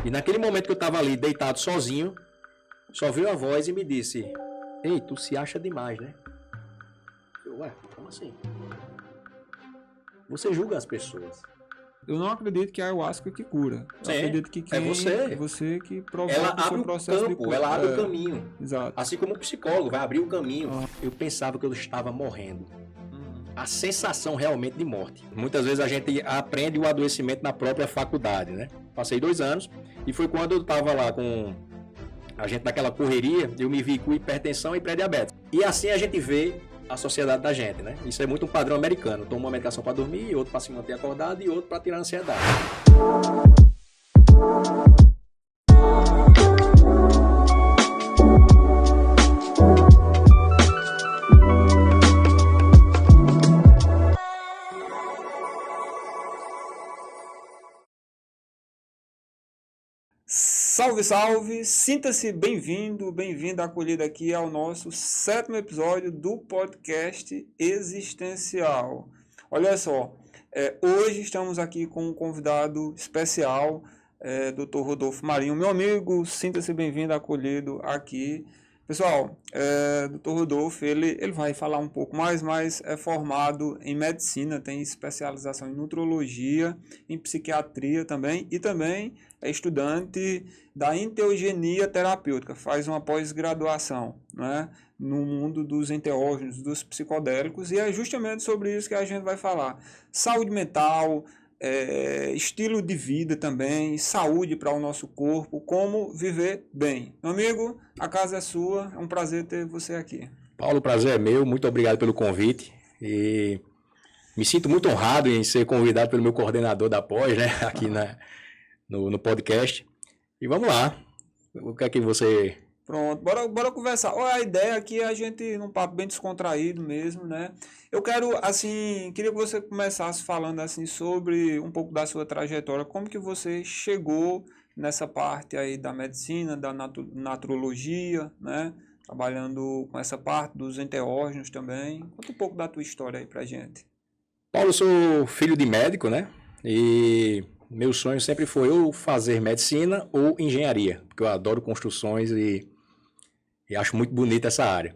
E naquele momento que eu estava ali, deitado sozinho, só veio a voz e me disse: ei, tu se acha demais, né? Eu, ué, como assim? Você julga as pessoas. Eu não acredito que a ayahuasca que cura. Eu acredito que é você. Você que provoca Ela o seu abre o processo de campo, cura. ela abre o caminho. Exato. Assim como o psicólogo vai abrir o caminho. Eu pensava que eu estava morrendo. A sensação realmente de morte. Muitas vezes a gente aprende o adoecimento na própria faculdade, né? Passei 2 anos e foi quando eu estava lá com a gente naquela correria, eu me vi com hipertensão e pré-diabetes. E assim a gente vê a sociedade da gente, né? Isso é muito um padrão americano. Toma uma medicação para dormir, outro para se manter acordado e outro para tirar a ansiedade. Salve, salve! Sinta-se bem-vindo, bem-vinda, acolhido aqui ao nosso 7º episódio do podcast Existencial. Olha só, hoje estamos aqui com um convidado especial, Dr. Rodolfo Marinho, meu amigo. Sinta-se bem-vindo, acolhido aqui. Pessoal, Dr. Rodolfo, ele vai falar um pouco mais, mas é formado em medicina, tem especialização em nutrologia, em psiquiatria também, e também é estudante da enteogenia terapêutica, faz uma pós-graduação, né, no mundo dos enteógenos, dos psicodélicos, e é justamente sobre isso que a gente vai falar. Saúde mental, estilo de vida também, saúde para o nosso corpo, como viver bem. Meu amigo, a casa é sua, é um prazer ter você aqui. Paulo, o prazer é meu, muito obrigado pelo convite e me sinto muito honrado em ser convidado pelo meu coordenador da pós, né, aqui no podcast. E vamos lá, o que é que você... Pronto, bora conversar. Olha, a ideia aqui é a gente, num papo bem descontraído mesmo, né? Eu quero, assim, queria que você começasse falando, assim, sobre um pouco da sua trajetória, como que você chegou nessa parte aí da medicina, da naturologia, né? Trabalhando com essa parte dos enteógenos também. Conta um pouco da tua história aí pra gente. Paulo, eu sou filho de médico, né? E meu sonho sempre foi ou fazer medicina ou engenharia, porque eu adoro construções e acho muito bonita essa área.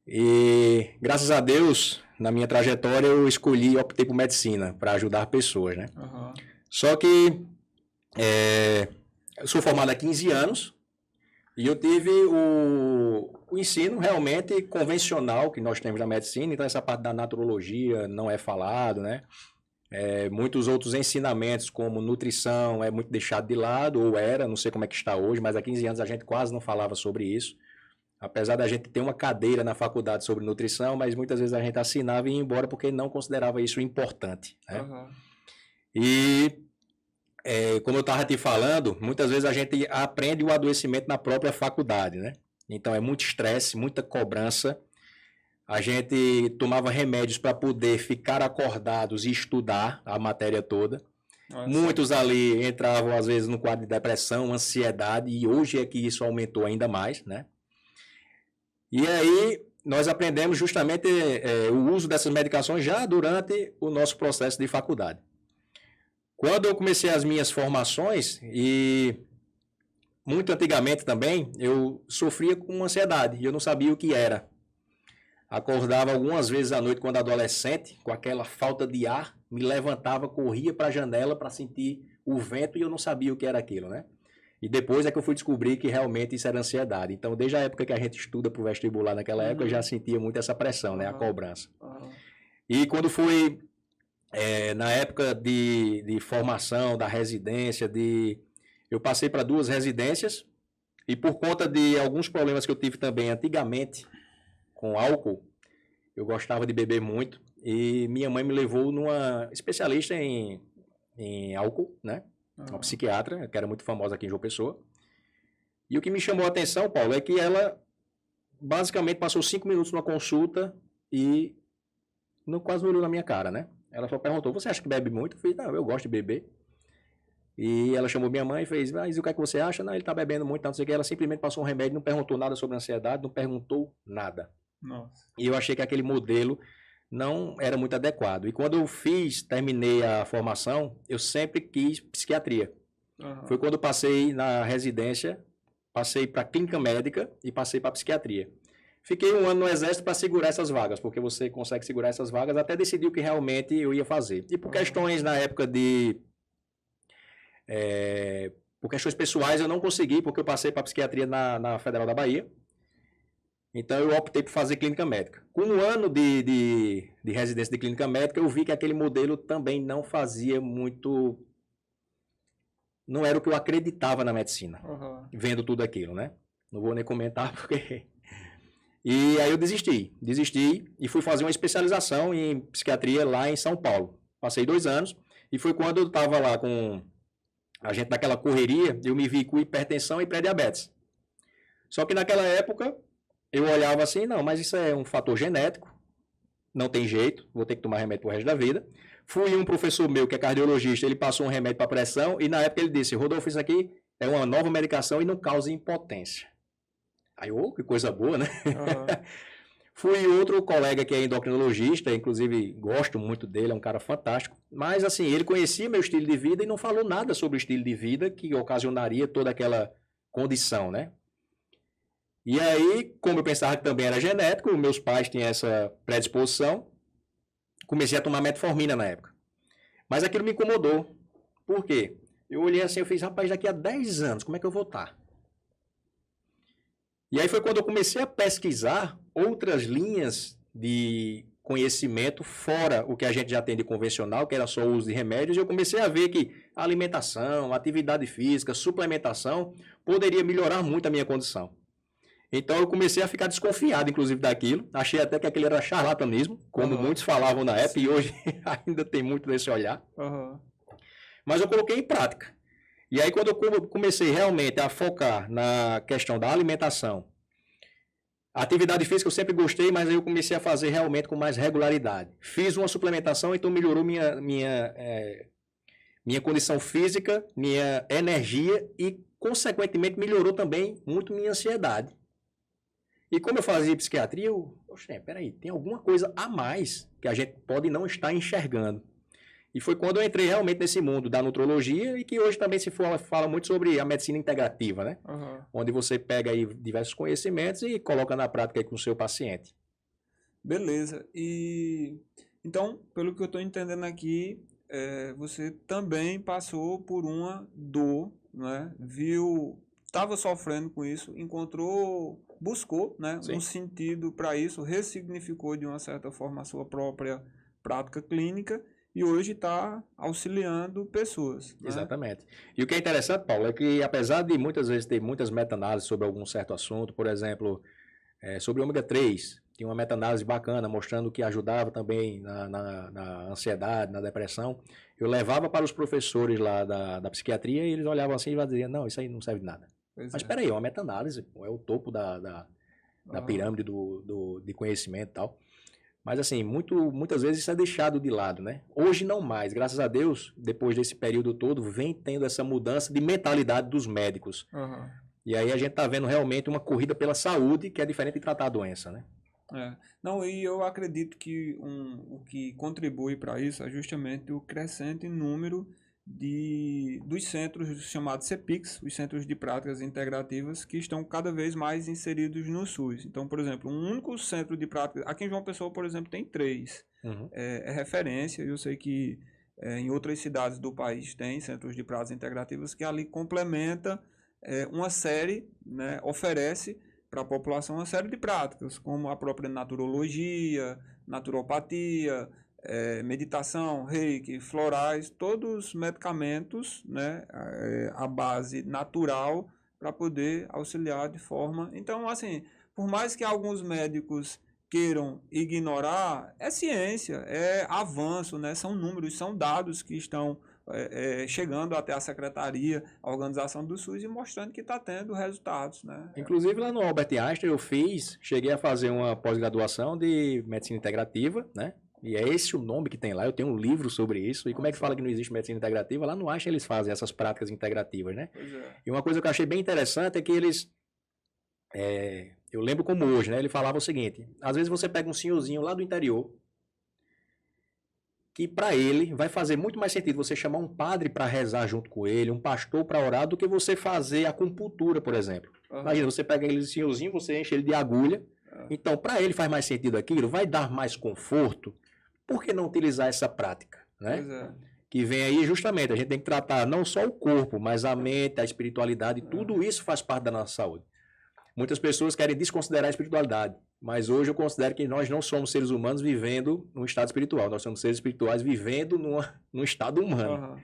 E graças a Deus, na minha trajetória, eu escolhi e optei por medicina para ajudar pessoas, né? Uhum. Só que eu sou formado há 15 anos e eu tive o ensino realmente convencional que nós temos na medicina, então essa parte da naturologia não é falado, né? Muitos outros ensinamentos, como nutrição, é muito deixado de lado, ou era, não sei como é que está hoje, mas há 15 anos a gente quase não falava sobre isso. Apesar da gente ter uma cadeira na faculdade sobre nutrição, mas muitas vezes a gente assinava e ia embora porque não considerava isso importante, né? Uhum. E, como eu estava te falando, muitas vezes a gente aprende o adoecimento na própria faculdade, né? Então é muito estresse, muita cobrança. A gente tomava remédios para poder ficar acordados e estudar a matéria toda. Nossa. Muitos ali entravam, às vezes, no quadro de depressão, ansiedade, e hoje é que isso aumentou ainda mais, né? E aí, nós aprendemos justamente o uso dessas medicações já durante o nosso processo de faculdade. Quando eu comecei as minhas formações, e muito antigamente também, eu sofria com ansiedade, e eu não sabia o que era. Acordava algumas vezes à noite quando adolescente, com aquela falta de ar, me levantava, corria para a janela para sentir o vento e eu não sabia o que era aquilo, né? E depois é que eu fui descobrir que realmente isso era ansiedade. Então, desde a época que a gente estuda para o vestibular naquela época, eu já sentia muito essa pressão, né? A cobrança. E quando fui, na época de formação, da residência, eu passei para 2 residências e por conta de alguns problemas que eu tive também antigamente com álcool, eu gostava de beber muito e minha mãe me levou numa especialista em álcool, né? Uma psiquiatra, que era muito famosa aqui em João Pessoa. E o que me chamou a atenção, Paulo, é que ela basicamente passou 5 minutos numa consulta e quase não olhou na minha cara, né? Ela só perguntou, você acha que bebe muito? Eu falei, não, eu gosto de beber. E ela chamou minha mãe e fez, mas o que é que você acha? Não, ele tá bebendo muito, não sei o que. Ela simplesmente passou um remédio, não perguntou nada sobre ansiedade, não perguntou nada. Nossa. E eu achei que aquele modelo não era muito adequado. E quando eu terminei a formação, eu sempre quis psiquiatria. Foi quando eu passei na residência, passei para clínica médica e passei para psiquiatria. Fiquei um ano no exército para segurar essas vagas, porque você consegue segurar essas vagas até decidir o que realmente eu ia fazer. E por questões na época por questões pessoais eu não consegui, porque eu passei para psiquiatria na Federal da Bahia. Então eu optei por fazer clínica médica. Com um ano de residência de clínica médica, eu vi que aquele modelo também não fazia muito... Não era o que eu acreditava na medicina, vendo tudo aquilo, né? Não vou nem comentar porque... E aí eu desisti e fui fazer uma especialização em psiquiatria lá em São Paulo. Passei 2 anos e foi quando eu estava lá com a gente naquela correria, eu me vi com hipertensão e pré-diabetes. Só que naquela época eu olhava assim, não, mas isso é um fator genético, não tem jeito, vou ter que tomar remédio pro resto da vida. Fui um professor meu que é cardiologista, ele passou um remédio para pressão e na época ele disse, Rodolfo, isso aqui é uma nova medicação e não causa impotência. Aí, que coisa boa, né? Fui outro colega que é endocrinologista, inclusive gosto muito dele, é um cara fantástico. Mas assim, ele conhecia meu estilo de vida e não falou nada sobre o estilo de vida que ocasionaria toda aquela condição, né? E aí, como eu pensava que também era genético, meus pais tinham essa predisposição, comecei a tomar metformina na época. Mas aquilo me incomodou. Por quê? Eu olhei assim, eu fiz, rapaz, daqui a 10 anos, como é que eu vou estar? E aí foi quando eu comecei a pesquisar outras linhas de conhecimento fora o que a gente já tem de convencional, que era só o uso de remédios, e eu comecei a ver que a alimentação, atividade física, suplementação poderia melhorar muito a minha condição. Então eu comecei a ficar desconfiado, inclusive, daquilo. Achei até que aquele era charlatanismo, como muitos falavam na época, e hoje ainda tem muito desse olhar. Mas eu coloquei em prática. E aí, quando eu comecei realmente a focar na questão da alimentação, a atividade física eu sempre gostei, mas aí eu comecei a fazer realmente com mais regularidade. Fiz uma suplementação, então melhorou minha condição física, minha energia e, consequentemente, melhorou também muito minha ansiedade. E como eu fazia psiquiatria, peraí, tem alguma coisa a mais que a gente pode não estar enxergando. E foi quando eu entrei realmente nesse mundo da nutrologia e que hoje também se fala muito sobre a medicina integrativa, né? Onde você pega aí diversos conhecimentos e coloca na prática aí com o seu paciente. Beleza. E então, pelo que eu estou entendendo aqui, você também passou por uma dor, né? Estava sofrendo com isso, buscou, né, um sentido para isso, ressignificou de uma certa forma a sua própria prática clínica e hoje está auxiliando pessoas. Né? Exatamente. E o que é interessante, Paulo, é que apesar de muitas vezes ter muitas meta-análises sobre algum certo assunto, por exemplo, sobre o ômega 3, tinha uma meta-análise bacana mostrando que ajudava também na ansiedade, na depressão. Eu levava para os professores lá da psiquiatria e eles olhavam assim e diziam, não, isso aí não serve de nada. Mas espera aí, é uma meta-análise, é o topo da pirâmide de conhecimento e tal. Mas assim, muitas vezes isso é deixado de lado, né? Hoje não mais, graças a Deus, depois desse período todo, vem tendo essa mudança de mentalidade dos médicos. E aí a gente está vendo realmente uma corrida pela saúde, que é diferente de tratar a doença, né? Não, e eu acredito que o que contribui para isso é justamente o crescente número dos centros chamados CEPICs, os Centros de Práticas Integrativas, que estão cada vez mais inseridos no SUS. Então, por exemplo, um único centro de práticas, aqui em João Pessoa, por exemplo, tem 3. É referência, eu sei que em outras cidades do país tem centros de práticas integrativas que ali complementa uma série, né, oferece para a população uma série de práticas, como a própria naturologia, naturopatia, meditação, reiki, florais, todos medicamentos, né, à base natural para poder auxiliar de forma... Então, assim, por mais que alguns médicos queiram ignorar, é ciência, é avanço, né, são números, são dados que estão chegando até a secretaria, a organização do SUS e mostrando que está tendo resultados, né? Inclusive lá no Albert Einstein cheguei a fazer uma pós-graduação de medicina integrativa, né? E é esse o nome que tem lá, eu tenho um livro sobre isso. E como é que fala que não existe medicina integrativa? Lá no Einstein eles fazem essas práticas integrativas, né? E uma coisa que eu achei bem interessante é que eles... eu lembro como hoje, né? Ele falava o seguinte, às vezes você pega um senhorzinho lá do interior, que para ele vai fazer muito mais sentido você chamar um padre para rezar junto com ele, um pastor para orar, do que você fazer acupuntura, por exemplo. Imagina, você pega aquele senhorzinho, você enche ele de agulha. Então, para ele faz mais sentido aquilo, vai dar mais conforto. Por que não utilizar essa prática, né? Pois é. Que vem aí justamente, a gente tem que tratar não só o corpo, mas a mente, a espiritualidade, tudo isso faz parte da nossa saúde. Muitas pessoas querem desconsiderar a espiritualidade, mas hoje eu considero que nós não somos seres humanos vivendo num estado espiritual, nós somos seres espirituais vivendo num estado humano.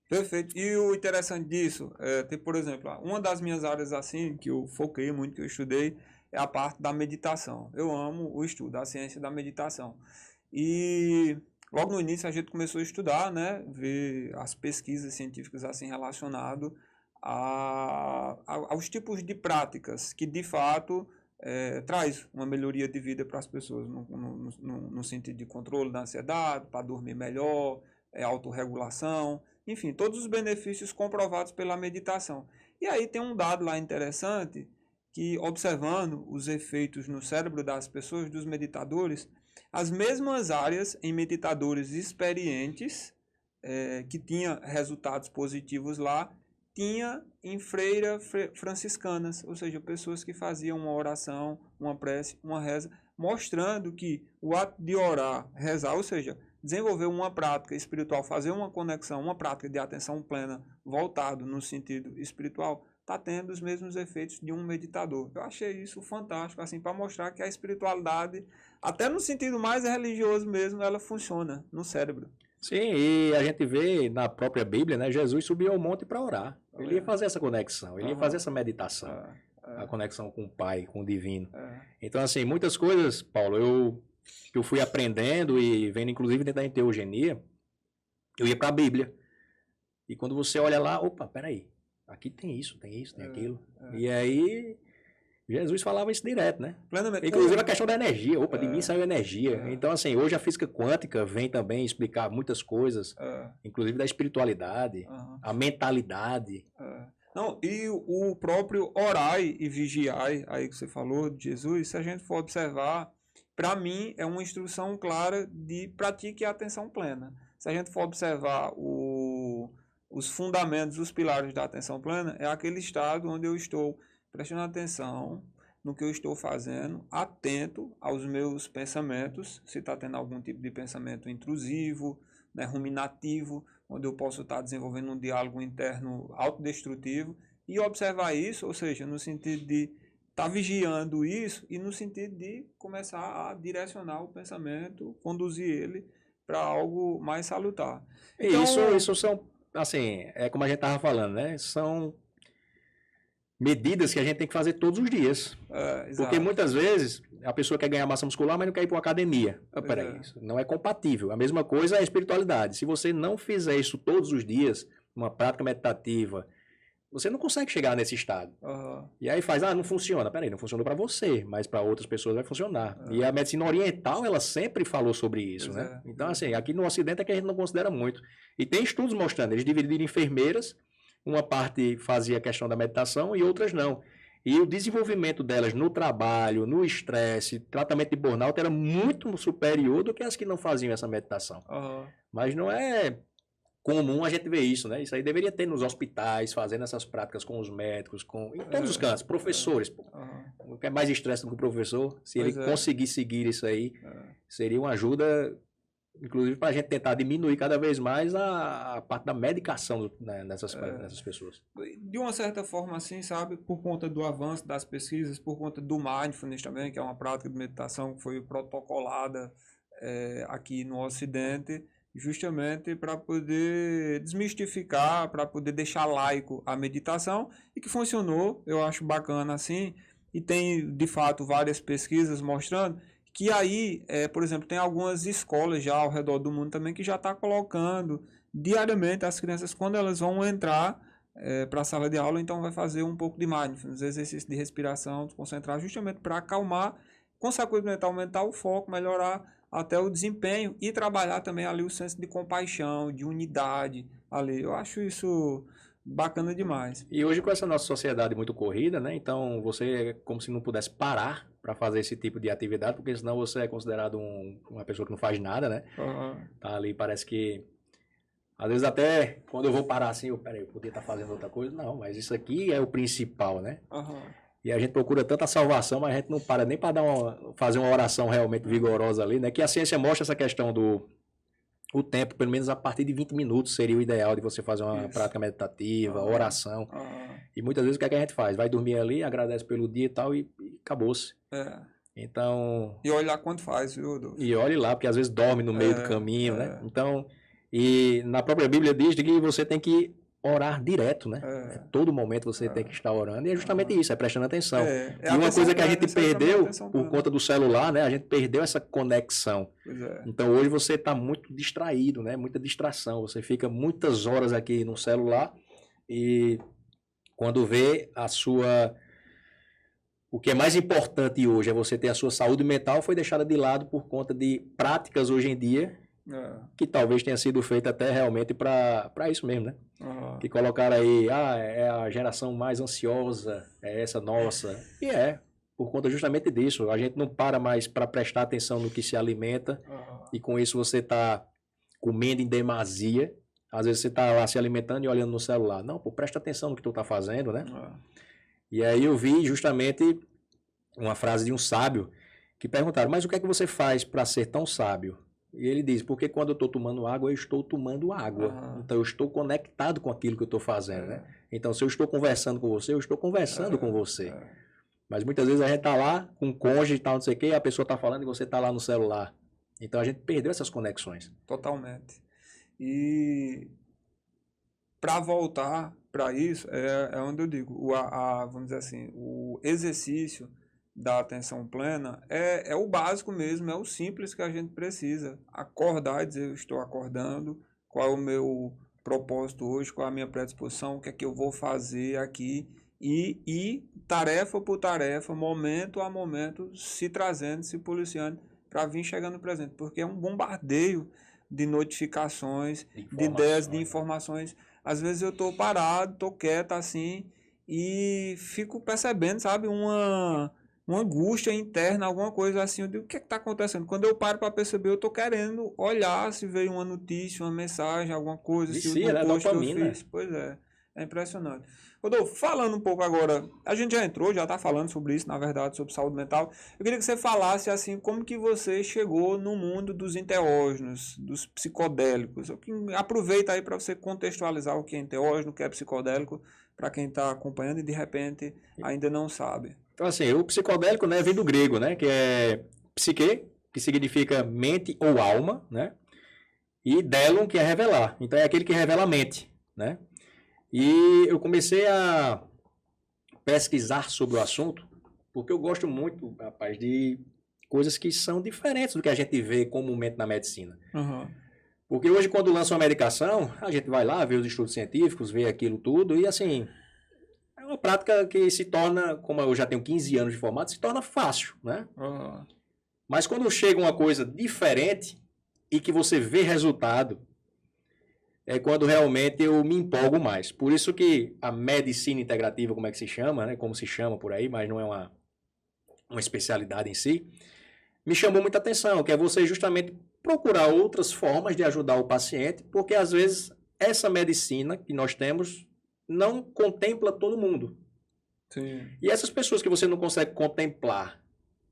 Perfeito. E o interessante disso, tem, por exemplo, uma das minhas áreas assim, que eu foquei muito, que eu estudei, é a parte da meditação. Eu amo o estudo, a ciência da meditação. E logo no início a gente começou a estudar, né, ver as pesquisas científicas assim relacionadas aos tipos de práticas que de fato traz uma melhoria de vida para as pessoas no sentido de controle da ansiedade, para dormir melhor, autorregulação, enfim, todos os benefícios comprovados pela meditação. E aí tem um dado lá interessante que, observando os efeitos no cérebro das pessoas, dos meditadores, as mesmas áreas em meditadores experientes que tinha resultados positivos lá, tinha em freiras franciscanas, ou seja, pessoas que faziam uma oração, uma prece, uma reza, mostrando que o ato de orar, rezar, ou seja, desenvolver uma prática espiritual, fazer uma conexão, uma prática de atenção plena voltado no sentido espiritual, está tendo os mesmos efeitos de um meditador. Eu achei isso fantástico, assim, para mostrar que a espiritualidade, até no sentido mais religioso mesmo, ela funciona no cérebro. Sim, e a gente vê na própria Bíblia, né, Jesus subiu ao monte para orar. Ele ia fazer essa conexão, ele ia fazer essa meditação, a conexão com o Pai, com o Divino. Então, assim, muitas coisas, Paulo, eu fui aprendendo e vendo, inclusive, dentro da enteogenia, eu ia para a Bíblia. E quando você olha lá, opa, peraí, aqui tem isso, tem aquilo. E aí, Jesus falava isso direto, né? Plenamente. Inclusive a questão da energia. Opa, de mim saiu energia. Então, assim, hoje a física quântica vem também explicar muitas coisas, inclusive da espiritualidade, a mentalidade. Não, e o próprio orai e vigiai, aí que você falou de Jesus, se a gente for observar, para mim é uma instrução clara de pratique a atenção plena. Se a gente for observar os fundamentos, os pilares da atenção plena, é aquele estado onde eu estou prestando atenção no que eu estou fazendo, atento aos meus pensamentos, se está tendo algum tipo de pensamento intrusivo, né, ruminativo, onde eu posso estar desenvolvendo um diálogo interno autodestrutivo, e observar isso, ou seja, no sentido de estar vigiando isso e no sentido de começar a direcionar o pensamento, conduzir ele para algo mais salutar. Então, isso são, assim, é como a gente estava falando, né? São medidas que a gente tem que fazer todos os dias. Porque muitas vezes a pessoa quer ganhar massa muscular, mas não quer ir para uma academia. Peraí, isso não é compatível. A mesma coisa é a espiritualidade. Se você não fizer isso todos os dias, uma prática meditativa, você não consegue chegar nesse estado. E aí não funciona. Peraí, não funcionou para você, mas para outras pessoas vai funcionar. E a medicina oriental, ela sempre falou sobre isso, né? Então, assim, aqui no Ocidente é que a gente não considera muito. E tem estudos mostrando, eles dividiram em enfermeiras, uma parte fazia a questão da meditação e outras não. E o desenvolvimento delas no trabalho, no estresse, tratamento de burnout era muito superior do que as que não faziam essa meditação. Mas não é comum a gente ver isso, né? Isso aí deveria ter nos hospitais, fazendo essas práticas com os médicos, em todos os cantos, professores. Não quer mais estresse do que o professor. Se ele conseguir seguir isso aí, seria uma ajuda, inclusive, para a gente tentar diminuir cada vez mais a parte da medicação, né, nessas pessoas. De uma certa forma, assim, sabe, por conta do avanço das pesquisas, por conta do mindfulness também, que é uma prática de meditação que foi protocolada aqui no Ocidente, justamente para poder desmistificar, para poder deixar laico a meditação, e que funcionou, eu acho bacana assim, e tem de fato várias pesquisas mostrando que aí, por exemplo, tem algumas escolas já ao redor do mundo também que já está colocando diariamente as crianças, quando elas vão entrar para a sala de aula, então vai fazer um pouco de mindfulness, exercício de respiração, de concentrar, justamente para acalmar, consequentemente aumentar o foco, melhorar até o desempenho e trabalhar também ali o senso de compaixão, de unidade ali. Eu acho isso Bacana demais. E hoje, com essa nossa sociedade muito corrida, né? Então, você é como se não pudesse parar para fazer esse tipo de atividade, porque senão você é considerado uma pessoa que não faz nada, né? Tá ali, parece que... Às vezes até, quando eu vou parar assim, eu podia estar fazendo outra coisa. Não, mas isso aqui é o principal, né? E a gente procura tanta salvação, mas a gente não para nem para fazer uma oração realmente vigorosa ali, né? Que a ciência mostra essa questão o tempo, pelo menos a partir de 20 minutos seria o ideal de você fazer uma prática meditativa, oração. E muitas vezes o que é que a gente faz? Vai dormir ali, agradece pelo dia e tal e acabou-se. Então... E olha lá quanto faz, viu, Rodolfo? E olhe lá, porque às vezes dorme no meio do caminho, né? Então, e na própria Bíblia diz que você tem que orar direto, né? Todo momento você tem que estar orando. E é justamente isso, é prestando atenção. E uma coisa que a gente perdeu por conta do celular, né? A gente perdeu essa conexão. Então hoje você está muito distraído, né? Muita distração. Você fica muitas horas aqui no celular e quando vê a sua... O que é mais importante hoje é você ter a sua saúde mental, foi deixada de lado por conta de práticas hoje em dia que talvez tenha sido feita até realmente para isso mesmo, né? Que colocaram aí, é a geração mais ansiosa, é essa nossa. E por conta justamente disso. A gente não para mais para prestar atenção no que se alimenta e com isso você está comendo em demasia. Às vezes você está lá se alimentando e olhando no celular. Não, pô, presta atenção no que tu está fazendo, né? E aí eu vi justamente uma frase de um sábio que perguntaram, mas o que é que você faz para ser tão sábio? E ele diz, porque quando eu estou tomando água, eu estou tomando água. Então eu estou conectado com aquilo que eu estou fazendo, né? Então se eu estou conversando com você, eu estou conversando com você. Mas muitas vezes a gente está lá com um cônjuge e tal, não sei o quê, e a pessoa está falando e você está lá no celular. Então a gente perdeu essas conexões. Totalmente. E para voltar para isso, é onde eu digo, vamos dizer assim, o exercício da atenção plena é o básico mesmo, é o simples que a gente precisa. Acordar e dizer, eu estou acordando, qual é o meu propósito hoje, qual é a minha predisposição, o que é que eu vou fazer aqui, e tarefa por tarefa, momento a momento, se trazendo, se policiando, para vir chegando no presente, porque é um bombardeio de notificações, de ideias, de informações. Às vezes eu estou parado, estou quieto assim, e fico percebendo, sabe, uma angústia interna, alguma coisa assim. Eu digo, o que está acontecendo? Quando eu paro para perceber, eu estou querendo olhar se veio uma notícia, uma mensagem, alguma coisa, se o post que eu fiz. Pois é impressionante. Rodolfo, falando um pouco agora, a gente já entrou, já está falando sobre isso, na verdade, sobre saúde mental. Eu queria que você falasse assim, como que você chegou no mundo dos enteógenos, dos psicodélicos. Aproveita aí para você contextualizar o que é enteógeno, o que é psicodélico, para quem está acompanhando e de repente ainda não sabe. Então, assim, o psicodélico, né, vem do grego, né, que é psique, que significa mente ou alma, né, e delon, que é revelar. Então, é aquele que revela a mente, né. E eu comecei a pesquisar sobre o assunto, porque eu gosto muito, rapaz, de coisas que são diferentes do que a gente vê comumente na medicina. Porque hoje, quando lança uma medicação, a gente vai lá, vê os estudos científicos, vê aquilo tudo, e assim... É uma prática que se torna, como eu já tenho 15 anos de formato, se torna fácil, né? Mas quando chega uma coisa diferente e que você vê resultado, é quando realmente eu me empolgo mais. Por isso que a medicina integrativa, como é que se chama, né? Como se chama por aí, mas não é uma especialidade em si, me chamou muita atenção, que é você justamente procurar outras formas de ajudar o paciente, porque às vezes essa medicina que nós temos não contempla todo mundo. Sim. E essas pessoas que você não consegue contemplar,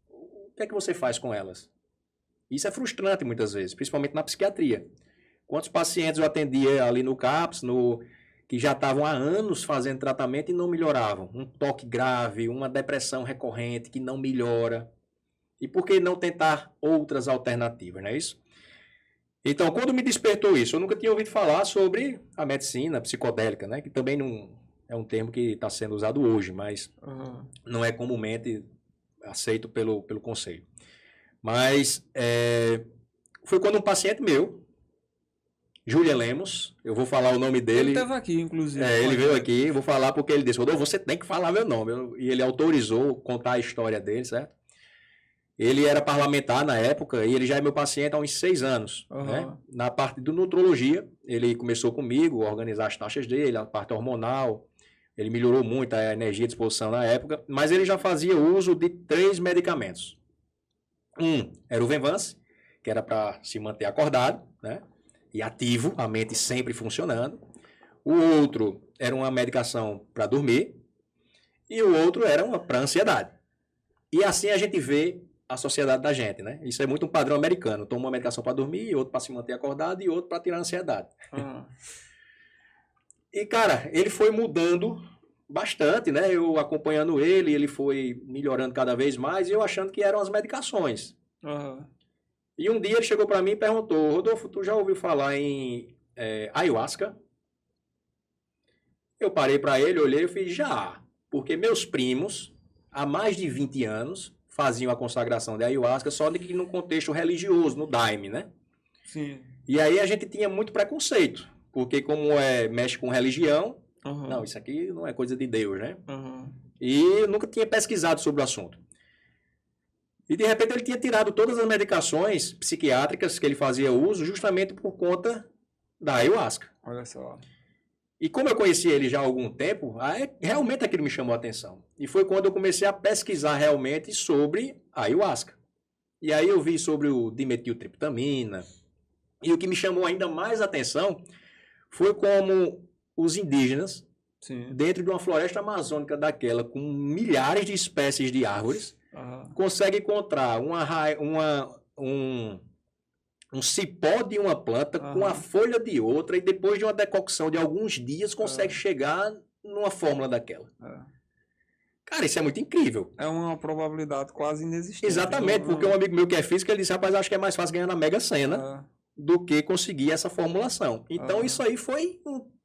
o que é que você faz com elas? Isso é frustrante muitas vezes, principalmente na psiquiatria. Quantos pacientes eu atendia ali no CAPS, que já estavam há anos fazendo tratamento e não melhoravam? Um toque grave, uma depressão recorrente que não melhora. E por que não tentar outras alternativas, não é isso? Então, quando me despertou isso, eu nunca tinha ouvido falar sobre a medicina psicodélica, né? Que também não é um termo que está sendo usado hoje, mas não é comumente aceito pelo conselho. Mas foi quando um paciente meu, Julian Lemos, eu vou falar o nome dele. Ele estava aqui, inclusive. Ele veio aqui, vou falar porque ele disse, Rodolfo, você tem que falar meu nome. E ele autorizou contar a história dele, certo? Ele era parlamentar na época e ele já é meu paciente há uns 6 anos. Né? Na parte do nutrologia, ele começou comigo a organizar as taxas dele, a parte hormonal. Ele melhorou muito a energia e disposição na época, mas ele já fazia uso de 3 medicamentos. Um era o Venvance, que era para se manter acordado, né? E ativo, a mente sempre funcionando. O outro era uma medicação para dormir e o outro era uma para ansiedade. E assim a gente vê a sociedade da gente, né? Isso é muito um padrão americano. Toma uma medicação para dormir, outro para se manter acordado e outro para tirar a ansiedade. E, cara, ele foi mudando bastante, né? Eu acompanhando ele foi melhorando cada vez mais e eu achando que eram as medicações. E um dia ele chegou para mim e perguntou: Rodolfo, tu já ouviu falar em ayahuasca? Eu parei para ele, olhei e fiz: já, porque meus primos, há mais de 20 anos, faziam a consagração de ayahuasca, só que no contexto religioso, no daime, né? Sim. E aí a gente tinha muito preconceito, porque como mexe com religião, não, isso aqui não é coisa de Deus, né? E eu nunca tinha pesquisado sobre o assunto. E de repente ele tinha tirado todas as medicações psiquiátricas que ele fazia uso justamente por conta da ayahuasca. Olha só. E como eu conhecia ele já há algum tempo, realmente aquilo me chamou a atenção. E foi quando eu comecei a pesquisar realmente sobre a ayahuasca. E aí eu vi sobre o dimetiltriptamina. E o que me chamou ainda mais a atenção foi como os indígenas, dentro de uma floresta amazônica daquela, com milhares de espécies de árvores, conseguem encontrar um cipó de uma planta com a folha de outra e depois de uma decocção de alguns dias consegue chegar numa fórmula daquela. Cara, isso é muito incrível. É uma probabilidade quase inexistente. Exatamente, porque um amigo meu que é físico, ele disse: rapaz, acho que é mais fácil ganhar na Mega Sena do que conseguir essa formulação. Então isso aí foi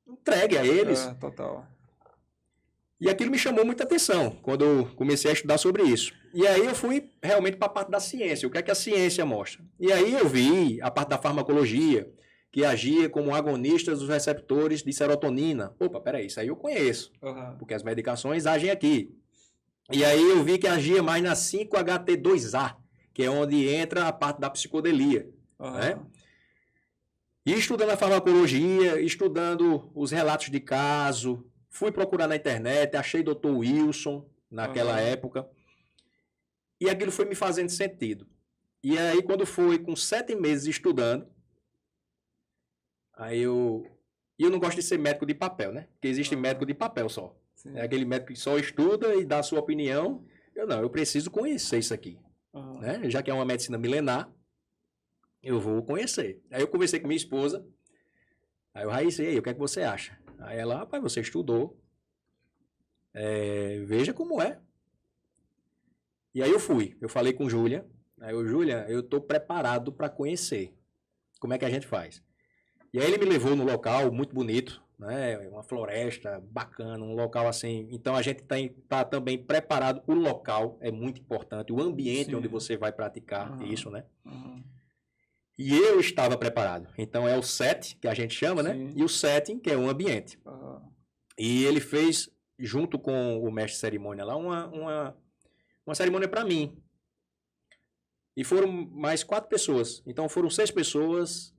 entregue a eles. Total. E aquilo me chamou muita atenção quando eu comecei a estudar sobre isso. E aí eu fui realmente para a parte da ciência. O que é que a ciência mostra? E aí eu vi a parte da farmacologia, que agia como agonistas dos receptores de serotonina. Opa, peraí, isso aí eu conheço, porque as medicações agem aqui. E aí eu vi que agia mais na 5-HT2A, que é onde entra a parte da psicodelia. Né? E estudando a farmacologia, estudando os relatos de caso, fui procurar na internet, achei Dr. Wilson naquela época. E aquilo foi me fazendo sentido. E aí, quando foi com 7 meses estudando, aí eu não gosto de ser médico de papel, né? Porque existe médico de papel só. Sim. É aquele médico que só estuda e dá a sua opinião. Eu preciso conhecer isso aqui. Né? Já que é uma medicina milenar, eu vou conhecer. Aí eu conversei com minha esposa. Aí eu, Raíssa, e aí, o que é que você acha? Aí ela: rapaz, você estudou. Veja como é. E aí eu fui. Eu falei com Júlia. Aí eu: Júlia, eu estou preparado para conhecer. Como é que a gente faz? E aí ele me levou no local muito bonito, né? Uma floresta bacana, um local assim. Então a gente tá também preparado. O local é muito importante, o ambiente onde você vai praticar isso, né? E eu estava preparado. Então é o set, que a gente chama, né? E o setting, que é o ambiente. E ele fez, junto com o mestre de cerimônia lá, uma cerimônia para mim. E foram mais 4 pessoas. Então foram 6 pessoas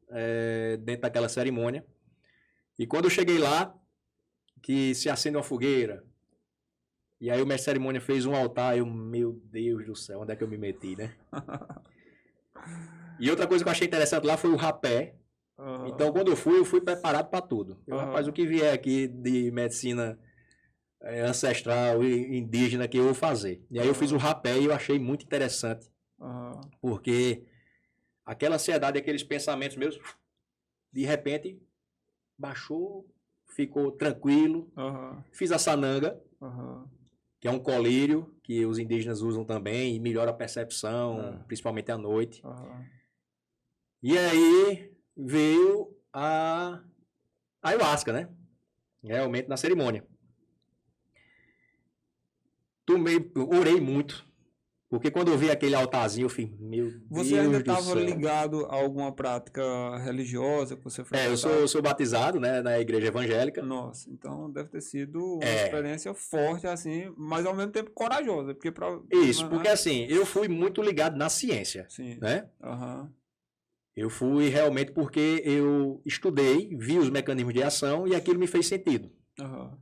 dentro daquela cerimônia. E quando eu cheguei lá, que se acende uma fogueira, e aí o mestre de cerimônia fez um altar, meu Deus do céu, onde é que eu me meti, né? E outra coisa que eu achei interessante lá foi o rapé. Então quando eu fui preparado para tudo. Rapaz, o que vier aqui de medicina ancestral e indígena que eu vou fazer. E aí eu fiz o rapé e eu achei muito interessante. Porque aquela ansiedade, aqueles pensamentos meus, de repente, baixou, ficou tranquilo. Fiz a sananga, que é um colírio que os indígenas usam também e melhora a percepção, principalmente à noite. E aí veio a ayahuasca, né? Realmente na cerimônia. Orei muito, Porque quando eu vi aquele altarzinho, eu falei, meu Você ainda Deus do estava céu. ligado a alguma prática religiosa que você frequentava? Eu sou batizado, né, na igreja evangélica. Nossa, então deve ter sido uma É. experiência forte, assim, mas ao mesmo tempo corajosa, porque Isso, porque assim, eu fui muito ligado na ciência, Sim. né? Aham. Eu fui realmente porque eu estudei, vi os mecanismos de ação e aquilo me fez sentido. Aham.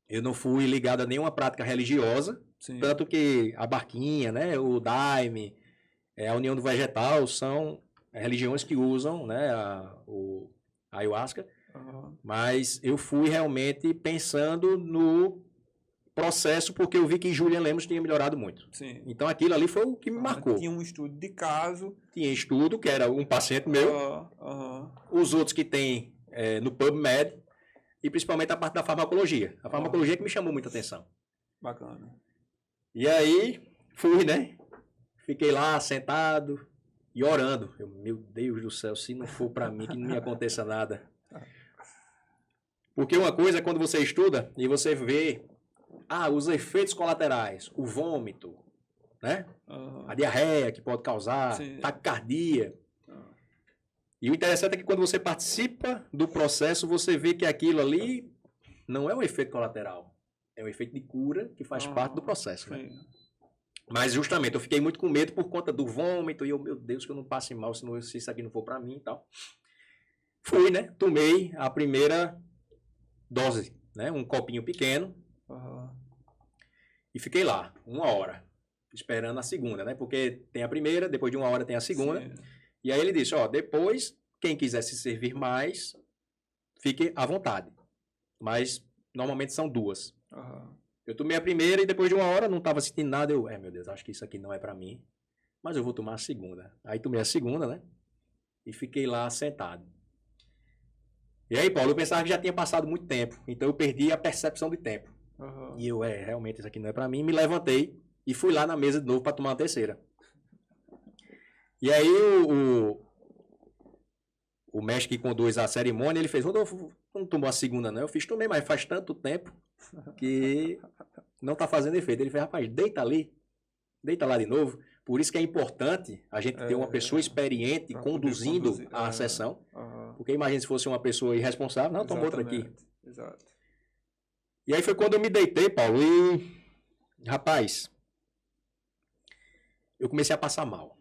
Eu não fui ligado a nenhuma prática religiosa, Sim. tanto que a barquinha, né, o daime, a união do vegetal são religiões que usam, né, a ayahuasca, Aham. mas eu fui realmente pensando no processo porque eu vi que Julian Lemos tinha melhorado muito. Sim. Então aquilo ali foi o que me marcou. Tinha um estudo de caso. Tinha estudo, que era um paciente meu, Aham. os outros que tem no PubMed, e principalmente a parte da farmacologia. A farmacologia que me chamou muita atenção. Bacana. E aí, fui, né? Fiquei lá, sentado e orando. Meu Deus do céu, se não for para mim, que não me aconteça nada. Porque uma coisa é quando você estuda e você vê os efeitos colaterais, o vômito, né? A diarreia que pode causar, Sim. taquicardia. E o interessante é que quando você participa do processo, você vê que aquilo ali não é um efeito colateral. É um efeito de cura que faz parte do processo, né? Mas justamente, eu fiquei muito com medo por conta do vômito e eu, meu Deus, que eu não passe mal se isso aqui não for para mim e tal. Fui, né? Tomei a primeira dose, né? Um copinho pequeno. E fiquei lá, 1 hora, esperando a segunda, né? Porque tem a primeira, depois de 1 hora tem a segunda. Sim. E aí ele disse, depois, quem quiser se servir mais, fique à vontade. Mas, normalmente são 2. Eu tomei a primeira e depois de 1 hora não estava sentindo nada. Eu, meu Deus, acho que isso aqui não é para mim. Mas eu vou tomar a segunda. Aí tomei a segunda, né? E fiquei lá sentado. E aí, Paulo, eu pensava que já tinha passado muito tempo. Então eu perdi a percepção de tempo. E eu, realmente isso aqui não é para mim. Me levantei e fui lá na mesa de novo para tomar a terceira. E aí o mestre que conduz a cerimônia, ele fez, Rodolfo, não tomou a segunda não? Eu fiz, tomei, mas faz tanto tempo que não está fazendo efeito. Ele fez, rapaz, deita lá de novo. Por isso que é importante a gente ter uma pessoa experiente conduzindo a sessão. Porque imagina se fosse uma pessoa irresponsável, não, toma outra aqui. Exato. E aí foi quando eu me deitei, Paulo, e, rapaz, eu comecei a passar mal.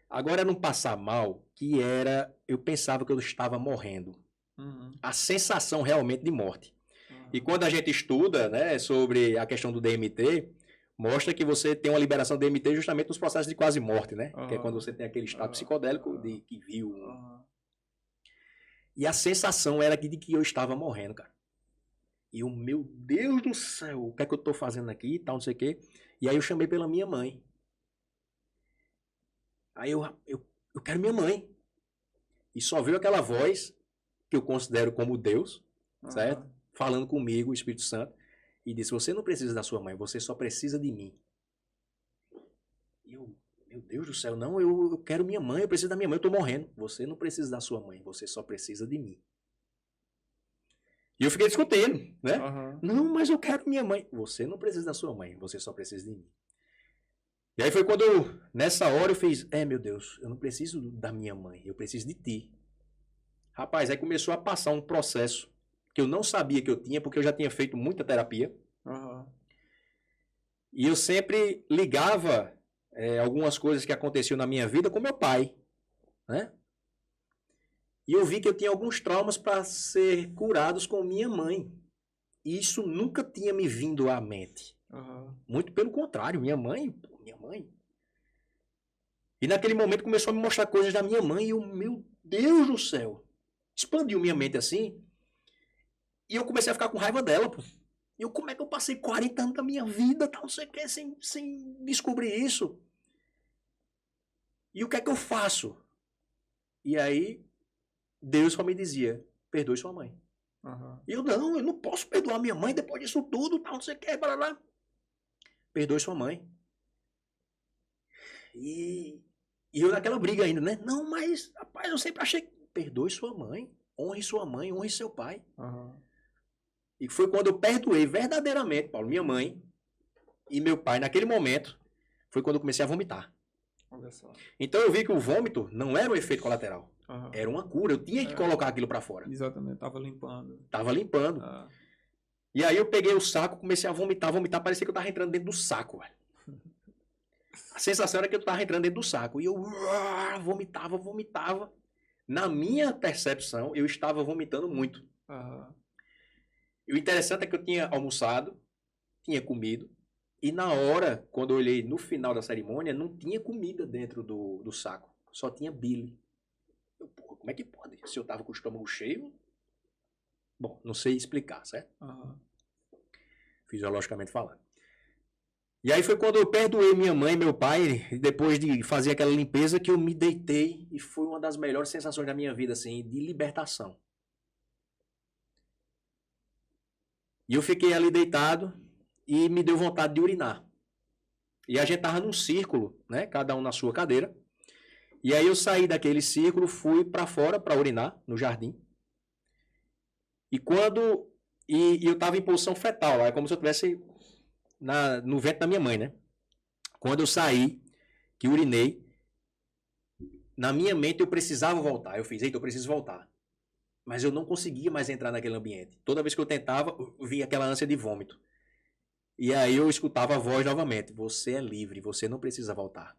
Agora era um passar mal que eu pensava que eu estava morrendo. A sensação realmente de morte. E quando a gente estuda, né, sobre a questão do DMT, mostra que você tem uma liberação do DMT justamente nos processos de quase morte, né? Que é quando você tem aquele estado psicodélico que viu. E a sensação era de que eu estava morrendo, cara. E eu, meu Deus do céu, o que é que eu estou fazendo aqui e tal, não sei o quê. E aí eu chamei pela minha mãe. Aí eu quero minha mãe. E só veio aquela voz, que eu considero como Deus, certo? Falando comigo, o Espírito Santo. E disse, você não precisa da sua mãe, você só precisa de mim. E eu, meu Deus do céu, não, eu quero minha mãe, eu preciso da minha mãe, eu estou morrendo. Você não precisa da sua mãe, você só precisa de mim. E eu fiquei discutindo, né? Não, mas eu quero minha mãe. Você não precisa da sua mãe, você só precisa de mim. E aí foi quando, nessa hora, eu fiz, meu Deus, eu não preciso da minha mãe, eu preciso de ti. Rapaz, aí começou a passar um processo que eu não sabia que eu tinha, porque eu já tinha feito muita terapia. E eu sempre ligava algumas coisas que aconteciam na minha vida com meu pai, né? E eu vi que eu tinha alguns traumas para ser curados com minha mãe. E isso nunca tinha me vindo à mente. Muito pelo contrário, minha mãe. E naquele momento começou a me mostrar coisas da minha mãe e eu, meu Deus do céu, expandiu minha mente assim. E eu comecei a ficar com raiva dela, pô. E eu, como é que eu passei 40 anos da minha vida, tal, não sei o que, sem descobrir isso? E o que é que eu faço? E aí, Deus só me dizia, perdoe sua mãe. E eu não posso perdoar minha mãe depois disso tudo, tal, não sei o que, blá, blá. Perdoe sua mãe. E eu naquela briga ainda, né? Não, mas, rapaz, eu sempre achei, perdoe sua mãe, honre seu pai. E foi quando eu perdoei verdadeiramente, Paulo, minha mãe e meu pai, naquele momento, foi quando eu comecei a vomitar. Olha só. Então eu vi que o vômito não era um efeito colateral. Aham. Era uma cura. Eu tinha que colocar aquilo para fora. Exatamente, tava limpando. Tava limpando. Ah. E aí eu peguei o saco, comecei a vomitar. Parecia que eu tava entrando dentro do saco, velho. A sensação era que eu tava entrando dentro do saco. E eu vomitava. Na minha percepção, eu estava vomitando muito. Aham. E o interessante é que eu tinha almoçado, tinha comido. E na hora, quando eu olhei no final da cerimônia, não tinha comida dentro do saco. Só tinha bile. Eu, porra, como é que pode? Se eu tava com o estômago cheio... Bom, não sei explicar, certo? Aham. Fisiologicamente falando. E aí foi quando eu perdoei minha mãe e meu pai, depois de fazer aquela limpeza, que eu me deitei e foi uma das melhores sensações da minha vida, assim, de libertação. E eu fiquei ali deitado e me deu vontade de urinar. E a gente tava num círculo, né? Cada um na sua cadeira. E aí eu saí daquele círculo, fui para fora para urinar no jardim. E quando... E eu tava em posição fetal lá, é como se eu estivesse no ventre da minha mãe, né? Quando eu saí, que urinei, na minha mente eu precisava voltar. Eu fiz, eita, eu preciso voltar. Mas eu não conseguia mais entrar naquele ambiente. Toda vez que eu tentava, eu vinha aquela ânsia de vômito. E aí eu escutava a voz novamente. Você é livre, você não precisa voltar.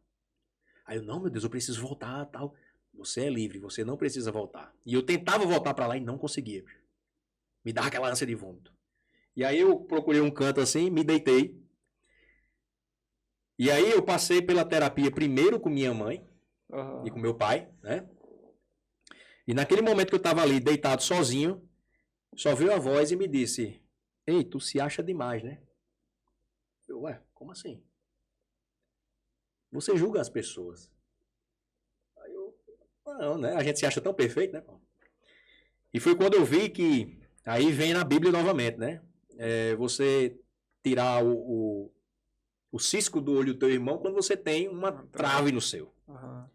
Aí eu, não, meu Deus, eu preciso voltar, tal. Você é livre, você não precisa voltar. E eu tentava voltar para lá e não conseguia. Me dava aquela ânsia de vômito. E aí eu procurei um canto assim, me deitei. E aí eu passei pela terapia primeiro com minha mãe e com meu pai, né? E naquele momento que eu estava ali deitado sozinho, só veio a voz e me disse: ei, tu se acha demais, né? Eu, ué, como assim? Você julga as pessoas. Aí eu, não, né? A gente se acha tão perfeito, né? E foi quando eu vi que, aí vem na Bíblia novamente, né? Você tirar o cisco do olho do teu irmão quando você tem uma trave no seu. Uhum.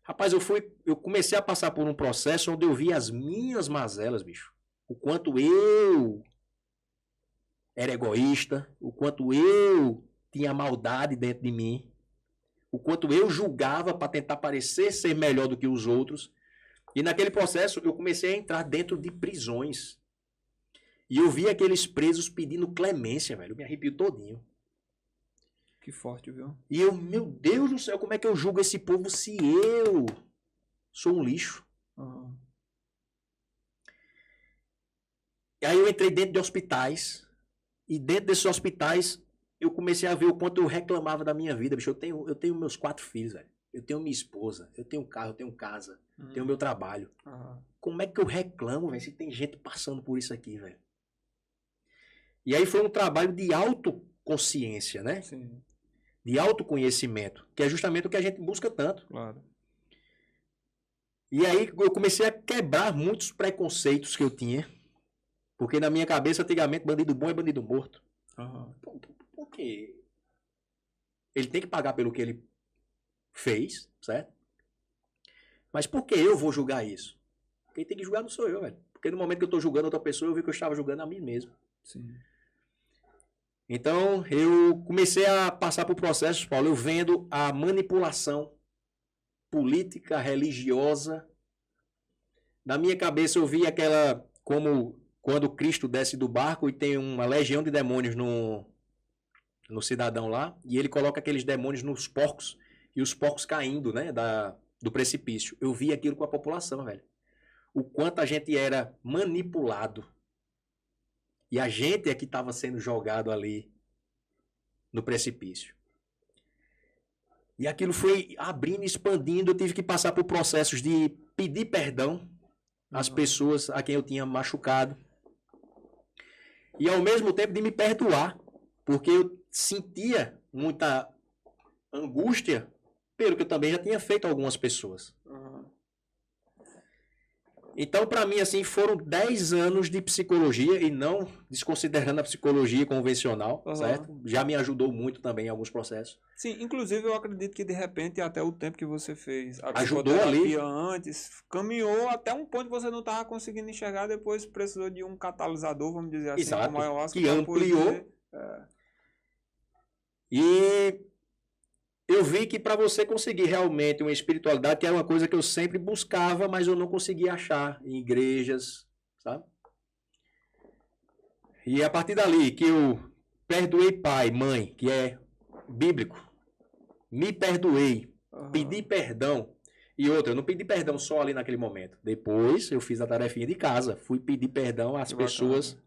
Rapaz, eu comecei a passar por um processo onde eu vi as minhas mazelas, bicho. O quanto eu era egoísta, o quanto eu tinha maldade dentro de mim, o quanto eu julgava para tentar parecer ser melhor do que os outros. E naquele processo eu comecei a entrar dentro de prisões. E eu vi aqueles presos pedindo clemência, velho. Eu me arrepio todinho. Que forte, viu? E eu, meu Deus do céu, como é que eu julgo esse povo se eu sou um lixo? Uhum. E aí eu entrei dentro de hospitais. E dentro desses hospitais eu comecei a ver o quanto eu reclamava da minha vida. Bicho, eu tenho meus 4 filhos, velho. Eu tenho minha esposa, eu tenho carro, eu tenho casa, tenho meu trabalho. Como é que eu reclamo, velho, se tem gente passando por isso aqui, velho? E aí foi um trabalho de autoconsciência, né? Sim. De autoconhecimento, que é justamente o que a gente busca tanto. Claro. E aí eu comecei a quebrar muitos preconceitos que eu tinha, porque na minha cabeça, antigamente, bandido bom é bandido morto. Uhum. Por quê? Ele tem que pagar pelo que ele fez, certo? Mas por que eu vou julgar isso? Quem tem que julgar não sou eu, velho. Porque no momento que eu estou julgando outra pessoa, eu vi que eu estava julgando a mim mesmo. Sim. Então, eu comecei a passar por processos, Paulo, eu vendo a manipulação política, religiosa. Na minha cabeça eu vi aquela, como quando Cristo desce do barco e tem uma legião de demônios no cidadão lá, e ele coloca aqueles demônios nos porcos, e os porcos caindo, né, do precipício. Eu vi aquilo com a população, velho. O quanto a gente era manipulado. E a gente é que estava sendo jogado ali no precipício. E aquilo foi abrindo, expandindo. Eu tive que passar por processos de pedir perdão às pessoas a quem eu tinha machucado. E ao mesmo tempo de me perdoar. Porque eu sentia muita angústia pelo que eu também já tinha feito a algumas pessoas. Então, para mim, assim, foram 10 anos de psicologia, e não desconsiderando a psicologia convencional, certo? Já me ajudou muito também em alguns processos. Sim, inclusive eu acredito que de repente até o tempo que você fez a ajudou ali antes, caminhou até um ponto que você não estava conseguindo enxergar, depois precisou de um catalisador, vamos dizer assim, exato, como ayahuasca, que ampliou. E eu vi que para você conseguir realmente uma espiritualidade, que era uma coisa que eu sempre buscava, mas eu não conseguia achar em igrejas, sabe? E a partir dali que eu perdoei pai, mãe, que é bíblico, me perdoei, pedi perdão. E outra, eu não pedi perdão só ali naquele momento. Depois eu fiz a tarefinha de casa, fui pedir perdão às pessoas.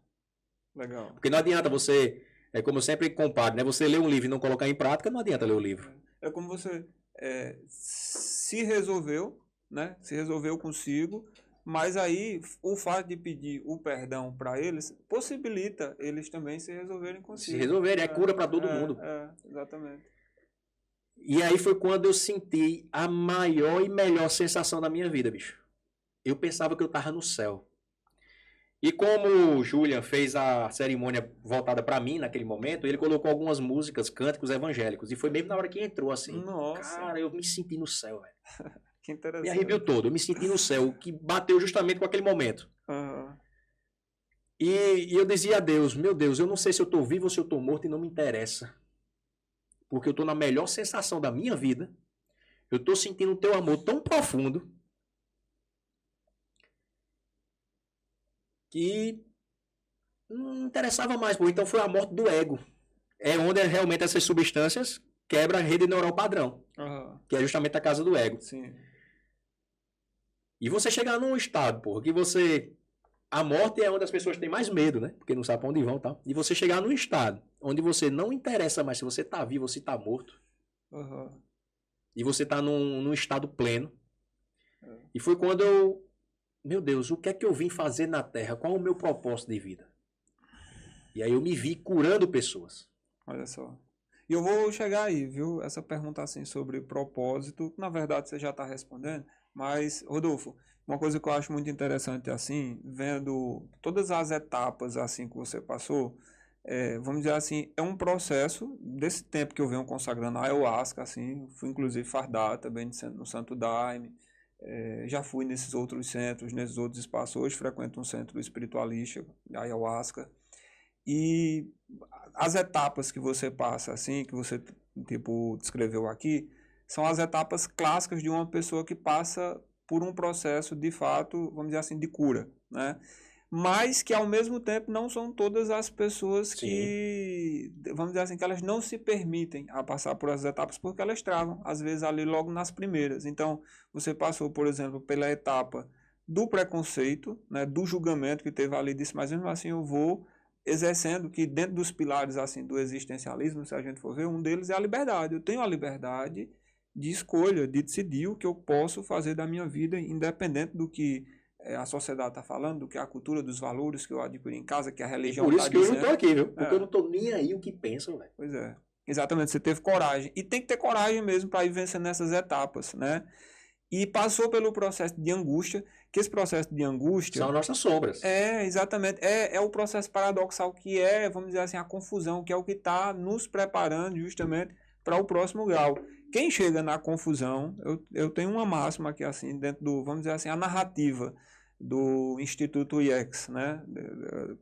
Legal. Porque não adianta você, é como eu sempre comparo, né? Você ler um livro e não colocar em prática, não adianta ler o livro. É como você se resolveu, né? Se resolveu consigo, mas aí o fato de pedir o perdão para eles possibilita eles também se resolverem consigo. Se resolverem, é cura para todo mundo. Exatamente. E aí foi quando eu senti a maior e melhor sensação da minha vida, bicho. Eu pensava que eu tava no céu. E como o Julian fez a cerimônia voltada para mim naquele momento, ele colocou algumas músicas, cânticos evangélicos. E foi mesmo na hora que entrou, assim. Nossa. Cara, eu me senti no céu, velho. Que interessante. Me arrepiou todo. Eu me senti no céu, que bateu justamente com aquele momento. E eu dizia a Deus, meu Deus, eu não sei se eu tô vivo ou se eu tô morto e não me interessa. Porque eu tô na melhor sensação da minha vida. Eu tô sentindo o teu amor tão profundo que não interessava mais. Pô. Então foi a morte do ego. É onde realmente essas substâncias quebram a rede neural padrão. Que é justamente a casa do ego. Sim. E você chegar num estado, porra, que você... A morte é onde as pessoas têm mais medo, né? Porque não sabe pra onde vão e tal. E você chegar num estado onde você não interessa mais se você tá vivo ou se tá morto. E você tá num estado pleno. E foi quando eu... Meu Deus, o que é que eu vim fazer na Terra? Qual é o meu propósito de vida? E aí eu me vi curando pessoas. Olha só. E eu vou chegar aí, viu? Essa pergunta assim sobre propósito, na verdade você já está respondendo, mas, Rodolfo, uma coisa que eu acho muito interessante assim, vendo todas as etapas assim que você passou, vamos dizer assim, é um processo desse tempo que eu venho consagrando a ayahuasca, assim, fui inclusive fardado também no Santo Daime, já fui nesses outros centros, nesses outros espaços, hoje frequento um centro espiritualista, ayahuasca, e as etapas que você passa, assim, que você tipo descreveu aqui, são as etapas clássicas de uma pessoa que passa por um processo de fato, vamos dizer assim, de cura, né? Mas que ao mesmo tempo não são todas as pessoas que, vamos dizer assim, que elas não se permitem a passar por essas etapas porque elas travam, às vezes ali logo nas primeiras. Então, você passou, por exemplo, pela etapa do preconceito, né, do julgamento que teve ali, disse, mas mesmo assim eu vou exercendo, que dentro dos pilares assim do existencialismo, se a gente for ver, um deles é a liberdade. Eu tenho a liberdade de escolha, de decidir o que eu posso fazer da minha vida, independente do que a sociedade está falando, do que a cultura, dos valores que eu adquiri em casa, que a religião está dizendo. Por isso que eu não estou aqui, viu? Porque eu não estou nem aí o que pensam, velho. Pois é. Exatamente, você teve coragem. E tem que ter coragem mesmo para ir vencendo nessas etapas, né? E passou pelo processo de angústia, que esse processo de angústia... São nossas sombras. Exatamente. É o processo paradoxal que é, vamos dizer assim, a confusão, que é o que está nos preparando justamente para o próximo grau. Quem chega na confusão, eu tenho uma máxima aqui, assim, dentro do, vamos dizer assim, a narrativa do Instituto IEX, né?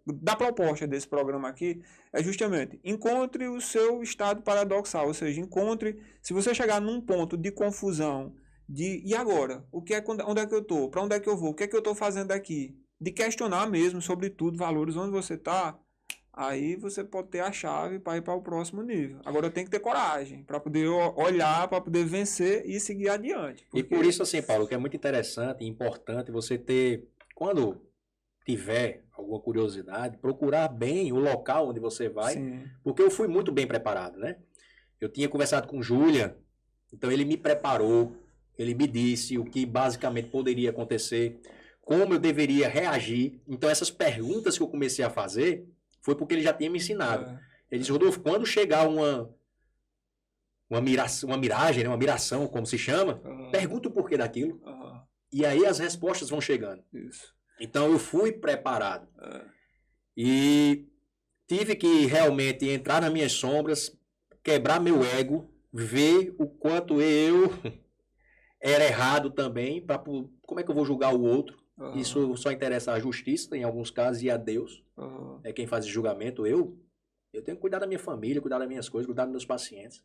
Da proposta desse programa aqui, é justamente, encontre o seu estado paradoxal, ou seja, encontre, se você chegar num ponto de confusão, e agora? Onde é que eu estou? Para onde é que eu vou? O que é que eu estou fazendo aqui? De questionar mesmo, sobretudo, valores onde você está, aí você pode ter a chave para ir para o próximo nível. Agora tem que ter coragem para poder olhar, para poder vencer e seguir adiante. Porque... E por isso, assim, Paulo, que é muito interessante e importante você ter, quando tiver alguma curiosidade, procurar bem o local onde você vai. Sim. Porque eu fui muito bem preparado, né? Eu tinha conversado com o Julian, então ele me preparou, ele me disse o que basicamente poderia acontecer, como eu deveria reagir. Então essas perguntas que eu comecei a fazer foi porque ele já tinha me ensinado. Ele disse, Rodolfo, quando chegar uma miragem, né, uma miração, como se chama, pergunta o porquê daquilo. E aí as respostas vão chegando. Isso. Então eu fui preparado. E tive que realmente entrar nas minhas sombras, quebrar meu ego, ver o quanto eu era errado também, para como é que eu vou julgar o outro. Isso só interessa à justiça, em alguns casos, e a Deus. É quem faz esse julgamento. Eu tenho que cuidar da minha família, cuidar das minhas coisas, cuidar dos meus pacientes.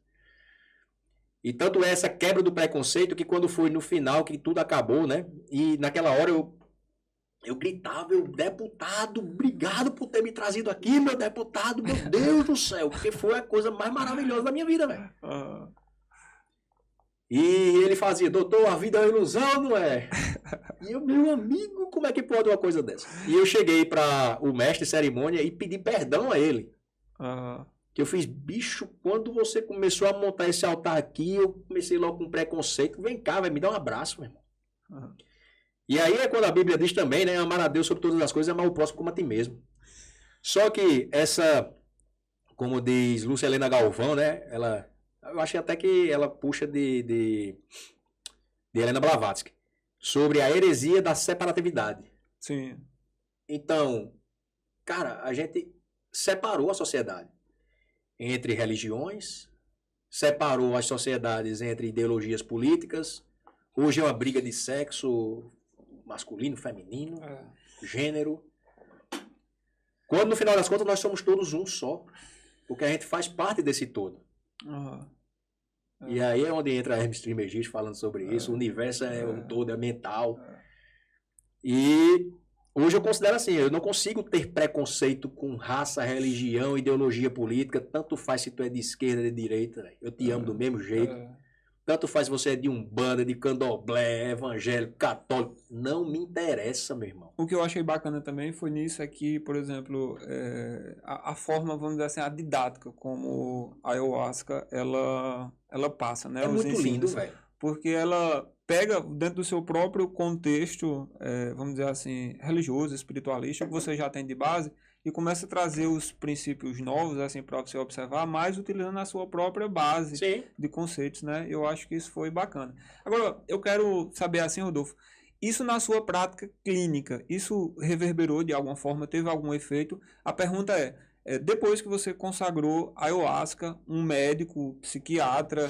E tanto é essa quebra do preconceito que quando foi no final, que tudo acabou, né? E naquela hora eu gritava, deputado, obrigado por ter me trazido aqui, meu deputado, meu Deus do céu, porque foi a coisa mais maravilhosa da minha vida, velho. E ele fazia, doutor, a vida é uma ilusão, não é? E eu, meu amigo, como é que pode uma coisa dessa? E eu cheguei para o mestre de cerimônia e pedi perdão a ele. Que eu fiz, bicho, quando você começou a montar esse altar aqui, eu comecei logo com preconceito. Vem cá, vai me dar um abraço, meu irmão. E aí é quando a Bíblia diz também, né? Amar a Deus sobre todas as coisas, amar o próximo como a ti mesmo. Só que essa, como diz Lúcia Helena Galvão, né? Eu achei até que ela puxa de Helena Blavatsky, sobre a heresia da separatividade. Sim. Então, cara, a gente separou a sociedade entre religiões, separou as sociedades entre ideologias políticas. Hoje é uma briga de sexo masculino, feminino, gênero. Quando no final das contas nós somos todos um só, porque a gente faz parte desse todo. E aí é onde entra Hermes Trismegisto falando sobre isso. O universo é um todo, é mental. E hoje eu considero assim, eu não consigo ter preconceito com raça, religião, ideologia política. Tanto faz se tu é de esquerda, de direita. Eu te amo do mesmo jeito. Tanto faz se você é de Umbanda, de Candomblé, evangélico, católico. Não me interessa, meu irmão. O que eu achei bacana também foi nisso aqui, por exemplo, a forma, vamos dizer assim, a didática como a ayahuasca, ela passa, né? É muito lindo, velho. Porque ela pega dentro do seu próprio contexto, vamos dizer assim, religioso, espiritualista, que você já tem de base, e começa a trazer os princípios novos, assim, para você observar, mas utilizando a sua própria base de conceitos, né? Eu acho que isso foi bacana. Agora, eu quero saber assim, Rodolfo, isso na sua prática clínica, isso reverberou de alguma forma, teve algum efeito? A pergunta depois que você consagrou a ayahuasca, um médico, psiquiatra,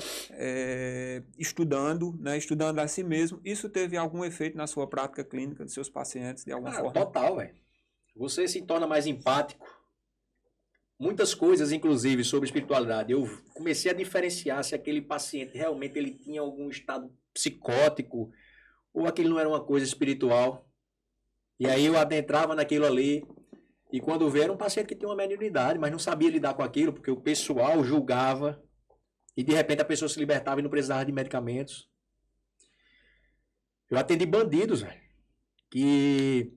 estudando a si mesmo, isso teve algum efeito na sua prática clínica dos seus pacientes, de alguma forma? Total, velho. Você se torna mais empático. Muitas coisas, inclusive, sobre espiritualidade. Eu comecei a diferenciar se aquele paciente realmente ele tinha algum estado psicótico ou aquilo não era uma coisa espiritual. E aí eu adentrava naquilo ali. E quando veio, era um paciente que tinha uma mediunidade, mas não sabia lidar com aquilo, porque o pessoal julgava. E de repente a pessoa se libertava e não precisava de medicamentos. Eu atendi bandidos, velho. Que...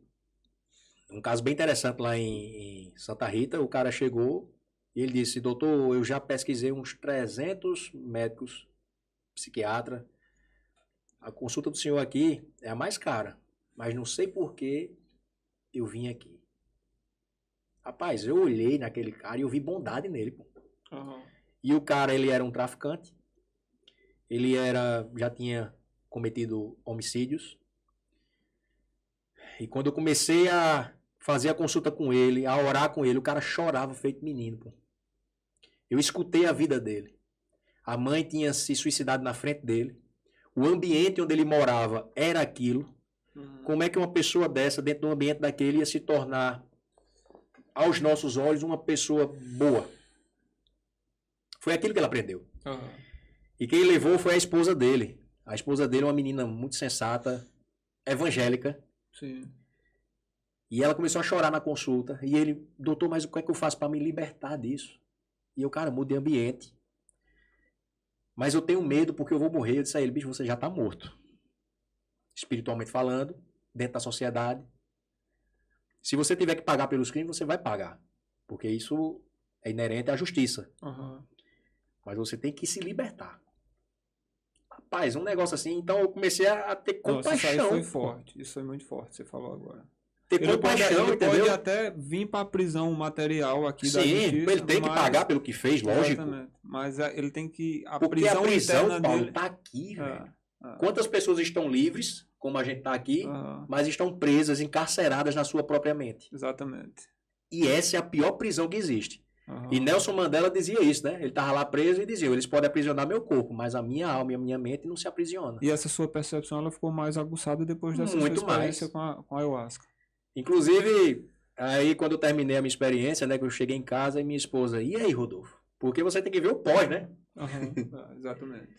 Um caso bem interessante lá em Santa Rita, o cara chegou e ele disse, doutor, eu já pesquisei uns 300 médicos, psiquiatra, a consulta do senhor aqui é a mais cara, mas não sei por que eu vim aqui. Rapaz, eu olhei naquele cara e eu vi bondade nele, pô. E o cara, ele era um traficante, ele já tinha cometido homicídios, e quando eu comecei a fazer a consulta com ele, a orar com ele, o cara chorava feito menino, pô. Eu escutei a vida dele. A mãe tinha se suicidado na frente dele. O ambiente onde ele morava era aquilo. Como é que uma pessoa dessa, dentro de um ambiente daquele, ia se tornar, aos nossos olhos, uma pessoa boa? Foi aquilo que ele aprendeu. E quem levou foi a esposa dele. A esposa dele é uma menina muito sensata, evangélica. Sim. E ela começou a chorar na consulta. E ele, doutor, mas o que é que eu faço para me libertar disso? E eu, cara, mudei ambiente. Mas eu tenho medo porque eu vou morrer. Eu disse a ele, bicho, você já está morto. Espiritualmente falando, dentro da sociedade. Se você tiver que pagar pelos crimes, você vai pagar. Porque isso é inerente à justiça. Mas você tem que se libertar. Rapaz, um negócio assim. Então eu comecei a ter compaixão. Isso aí foi forte. Isso foi muito forte, você falou agora. Ter compaixão, ele entendeu? pode até vir para a prisão material aqui da justiça. Sim, ele tem que pagar pelo que fez, lógico. Exatamente. Mas ele tem que... Porque a prisão, interna Paulo, dele... tá aqui, velho. Quantas pessoas estão livres, como a gente tá aqui, mas estão presas, encarceradas na sua própria mente. Exatamente. E essa é a pior prisão que existe. E Nelson Mandela dizia isso, né? Ele estava lá preso e dizia, eles podem aprisionar meu corpo, mas a minha alma e a minha mente não se aprisiona. E essa sua percepção, ela ficou mais aguçada depois dessa sua experiência com a ayahuasca. Inclusive, aí quando eu terminei a minha experiência, né, que eu cheguei em casa e minha esposa, e aí, Rodolfo? Porque você tem que ver o pós, né? Exatamente.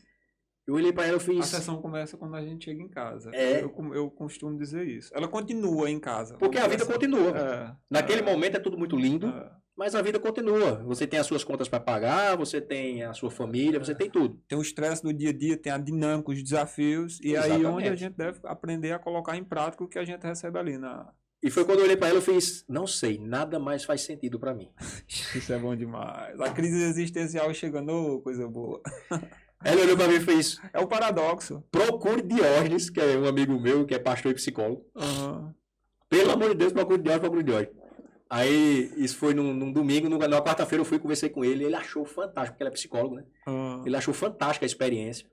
Eu olhei para ela e A fiz... sessão começa quando a gente chega em casa. É. Eu costumo dizer isso. Ela continua em casa. Porque a vida continua. Naquele É. momento é tudo muito lindo, É. mas a vida continua. Você tem as suas contas para pagar, você tem a sua família, você tem tudo. Tem o estresse do dia a dia, tem a dinâmica, os desafios, e aí Exatamente. onde a gente deve aprender a colocar em prática o que a gente recebe ali na... E foi quando eu olhei para ela e fiz, não sei, nada mais faz sentido para mim. Isso é bom demais. A crise existencial chegando, ô, coisa boa. Ela olhou para mim e fez, É o paradoxo. procure Diógenes, que é um amigo meu, que é pastor e psicólogo. Aham. Pelo amor de Deus, procure Diógenes. Aí, isso foi num domingo, na quarta-feira eu fui conversei com ele, ele achou fantástico, porque ele é psicólogo, né? Aham. Ele achou fantástica a experiência.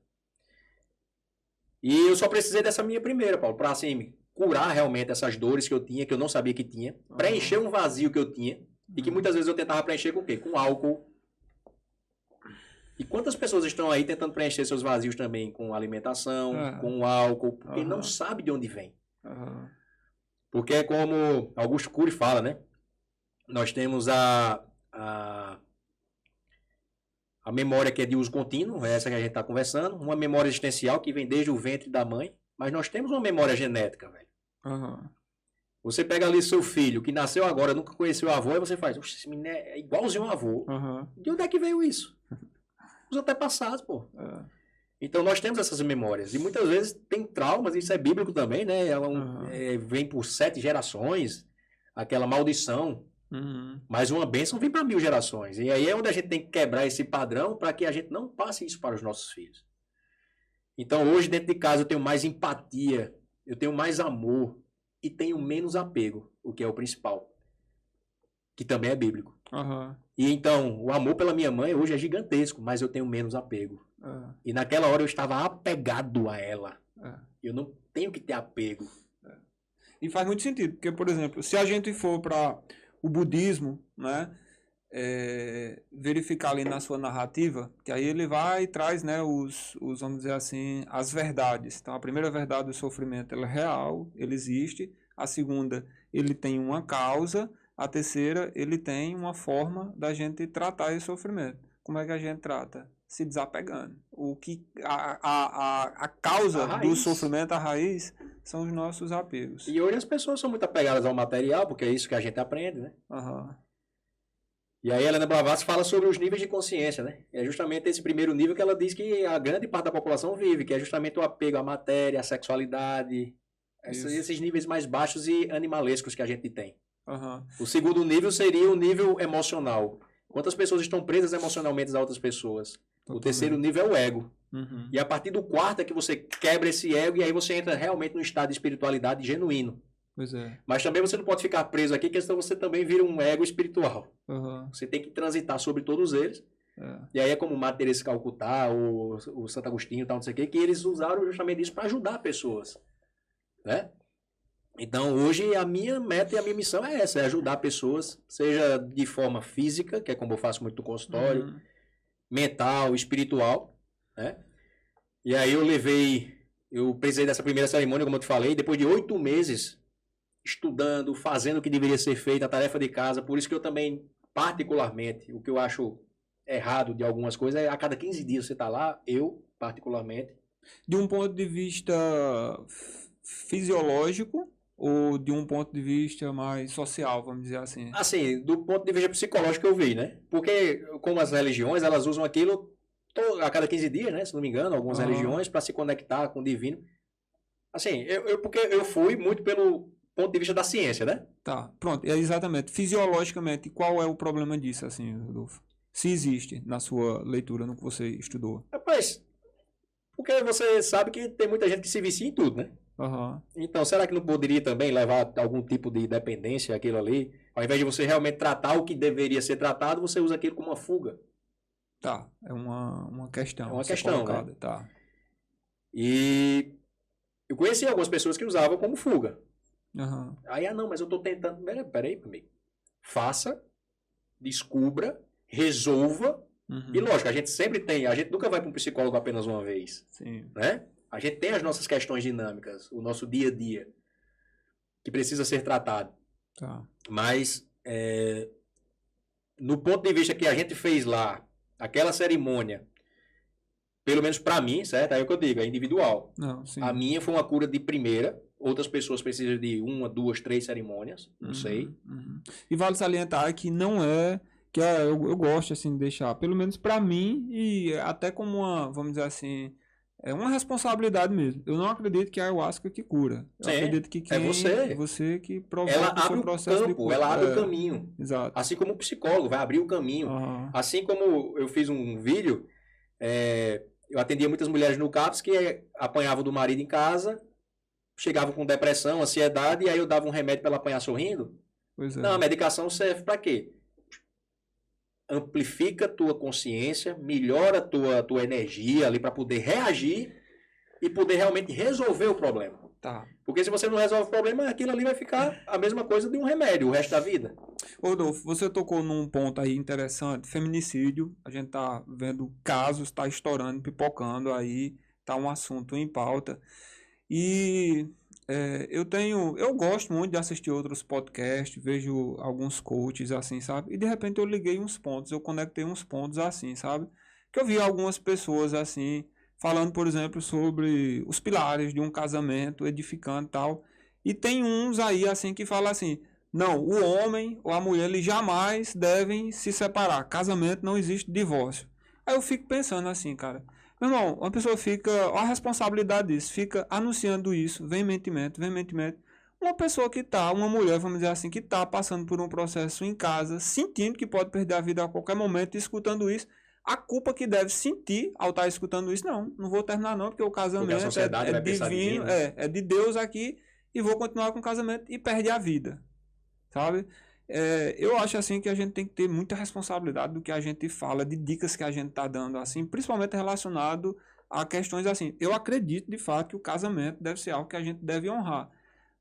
E eu só precisei dessa minha primeira, Paulo, para assim, curar realmente essas dores que eu tinha, que eu não sabia que tinha, preencher um vazio que eu tinha, e que muitas vezes eu tentava preencher com o quê? Com álcool. E quantas pessoas estão aí tentando preencher seus vazios também com alimentação, com álcool, porque não sabe de onde vem. Porque é como Augusto Cury fala, né? Nós temos a memória que é de uso contínuo, é essa que a gente está conversando, uma memória existencial que vem desde o ventre da mãe, mas nós temos uma memória genética, velho. Você pega ali seu filho, que nasceu agora, nunca conheceu o avô, e você faz, esse menino é igualzinho ao avô. De onde é que veio isso? Os antepassados, pô. Então nós temos essas memórias. E muitas vezes tem traumas, isso é bíblico também, né? Vem por 7 gerações, aquela maldição. Mas uma bênção vem para 1000 gerações. E aí é onde a gente tem que quebrar esse padrão para que a gente não passe isso para os nossos filhos. Então hoje dentro de casa eu tenho mais empatia, eu tenho mais amor e tenho menos apego, o que é o principal. Que também é bíblico. E então, o amor pela minha mãe hoje é gigantesco, mas eu tenho menos apego. E naquela hora eu estava apegado a ela. Eu não tenho que ter apego. E faz muito sentido, porque, por exemplo, se a gente for para o budismo, né, verificar ali na sua narrativa, que aí ele vai e traz, né, vamos dizer assim, as verdades. Então, a primeira verdade do sofrimento, ela é real, ele existe. A segunda, ele tem uma causa. A terceira, ele tem uma forma da gente tratar esse sofrimento. Como é que a gente trata? Se desapegando. A causa do sofrimento, a raiz, são os nossos apegos. E hoje as pessoas são muito apegadas ao material, porque é isso que a gente aprende, né? E aí a Helena Blavatsky fala sobre os níveis de consciência, né? É justamente esse primeiro nível que ela diz que a grande parte da população vive, que é justamente o apego à matéria, à sexualidade, esses níveis mais baixos e animalescos que a gente tem. O segundo nível seria o nível emocional. Quantas pessoas estão presas emocionalmente a outras pessoas? Totalmente. O terceiro nível é o ego. E a partir do quarto é que você quebra esse ego e aí você entra realmente num estado de espiritualidade genuíno. Pois é. Mas também você não pode ficar preso aqui, porque senão você também vira um ego espiritual. Você tem que transitar sobre todos eles. E aí é como Madre Teresa de Calcutá, o Santo Agostinho, tal, não sei o quê, que eles usaram justamente isso para ajudar pessoas. Né? Então, hoje, a minha meta e a minha missão é essa, é ajudar pessoas, seja de forma física, que é como eu faço muito no consultório, mental, espiritual, né? E aí eu precisei dessa primeira cerimônia, como eu te falei, depois de 8 meses estudando, fazendo o que deveria ser feito, a tarefa de casa, por isso que eu também, particularmente, o que eu acho errado de algumas coisas é a cada 15 dias você tá lá, eu, particularmente. De um ponto de vista fisiológico, ou de um ponto de vista mais social, vamos dizer assim? Assim, do ponto de vista psicológico eu vi, né? Porque, como as religiões, elas usam aquilo a cada 15 dias, né? Se não me engano, algumas religiões, para se conectar com o divino. Assim, porque eu fui muito pelo ponto de vista da ciência, né? Tá, pronto, exatamente. Fisiologicamente, qual é o problema disso, assim, Rodolfo? Se existe na sua leitura, no que você estudou. Rapaz, porque você sabe que tem muita gente que se vicia em tudo, né? Então, será que não poderia também levar algum tipo de dependência aquilo ali? Ao invés de você realmente tratar o que deveria ser tratado, você usa aquilo como uma fuga. Tá, é uma questão. É uma questão, colocada, né? Tá. E eu conheci algumas pessoas que usavam como fuga. Aí, não, mas eu tô tentando... Peraí, amigo. Faça, descubra, resolva. E lógico, a gente nunca vai para um psicólogo apenas uma vez. Sim. Né? A gente tem as nossas questões dinâmicas, o nosso dia a dia, que precisa ser tratado. Tá. Mas, no ponto de vista que a gente fez lá, aquela cerimônia, pelo menos para mim, certo? Aí é o que eu digo, é individual. Não, sim. A minha foi uma cura de primeira. Outras pessoas precisam de 1, 2, 3 cerimônias, não sei. E vale salientar que não é que eu gosto assim de deixar, pelo menos para mim e até como uma, vamos dizer assim, é uma responsabilidade mesmo. Eu não acredito que é a ayahuasca que cura. Eu Sim, acredito que é você. você que Ela provoca o seu abre o processo de campo, cura. ela abre o caminho. Exato. Assim como o psicólogo vai abrir o caminho. Assim como eu fiz um vídeo, eu atendia muitas mulheres no CAPS que apanhavam do marido em casa, chegavam com depressão, ansiedade, e aí eu dava um remédio para ela apanhar sorrindo. Pois é. Não, a medicação serve para quê? Amplifica a tua consciência, melhora a tua energia ali para poder reagir e poder realmente resolver o problema. Tá. Porque se você não resolve o problema, aquilo ali vai ficar a mesma coisa de um remédio o resto da vida. Rodolfo, você tocou num ponto aí interessante, feminicídio. A gente tá vendo casos, tá estourando, pipocando aí, tá um assunto em pauta. E eu gosto muito de assistir outros podcasts, vejo alguns coaches assim, sabe? E de repente eu liguei uns pontos, eu conectei uns pontos assim, sabe? Que eu vi algumas pessoas assim, falando, por exemplo, sobre os pilares de um casamento edificante e tal. E tem uns aí assim que falam assim, não, o homem ou a mulher, eles jamais devem se separar. Casamento não existe divórcio. Aí eu fico pensando assim, cara. Meu irmão, uma pessoa fica, a responsabilidade disso, fica anunciando isso veementemente. Uma pessoa que tá, uma mulher, vamos dizer assim, que tá passando por um processo em casa, sentindo que pode perder a vida a qualquer momento, escutando isso, a culpa que deve sentir ao estar escutando isso, não vou terminar não, porque o casamento é divino, é de Deus aqui, e vou continuar com o casamento e perde a vida, sabe? Eu acho assim que a gente tem que ter muita responsabilidade do que a gente fala, de dicas que a gente está dando, assim, principalmente relacionado a questões assim. Eu acredito de fato que o casamento deve ser algo que a gente deve honrar.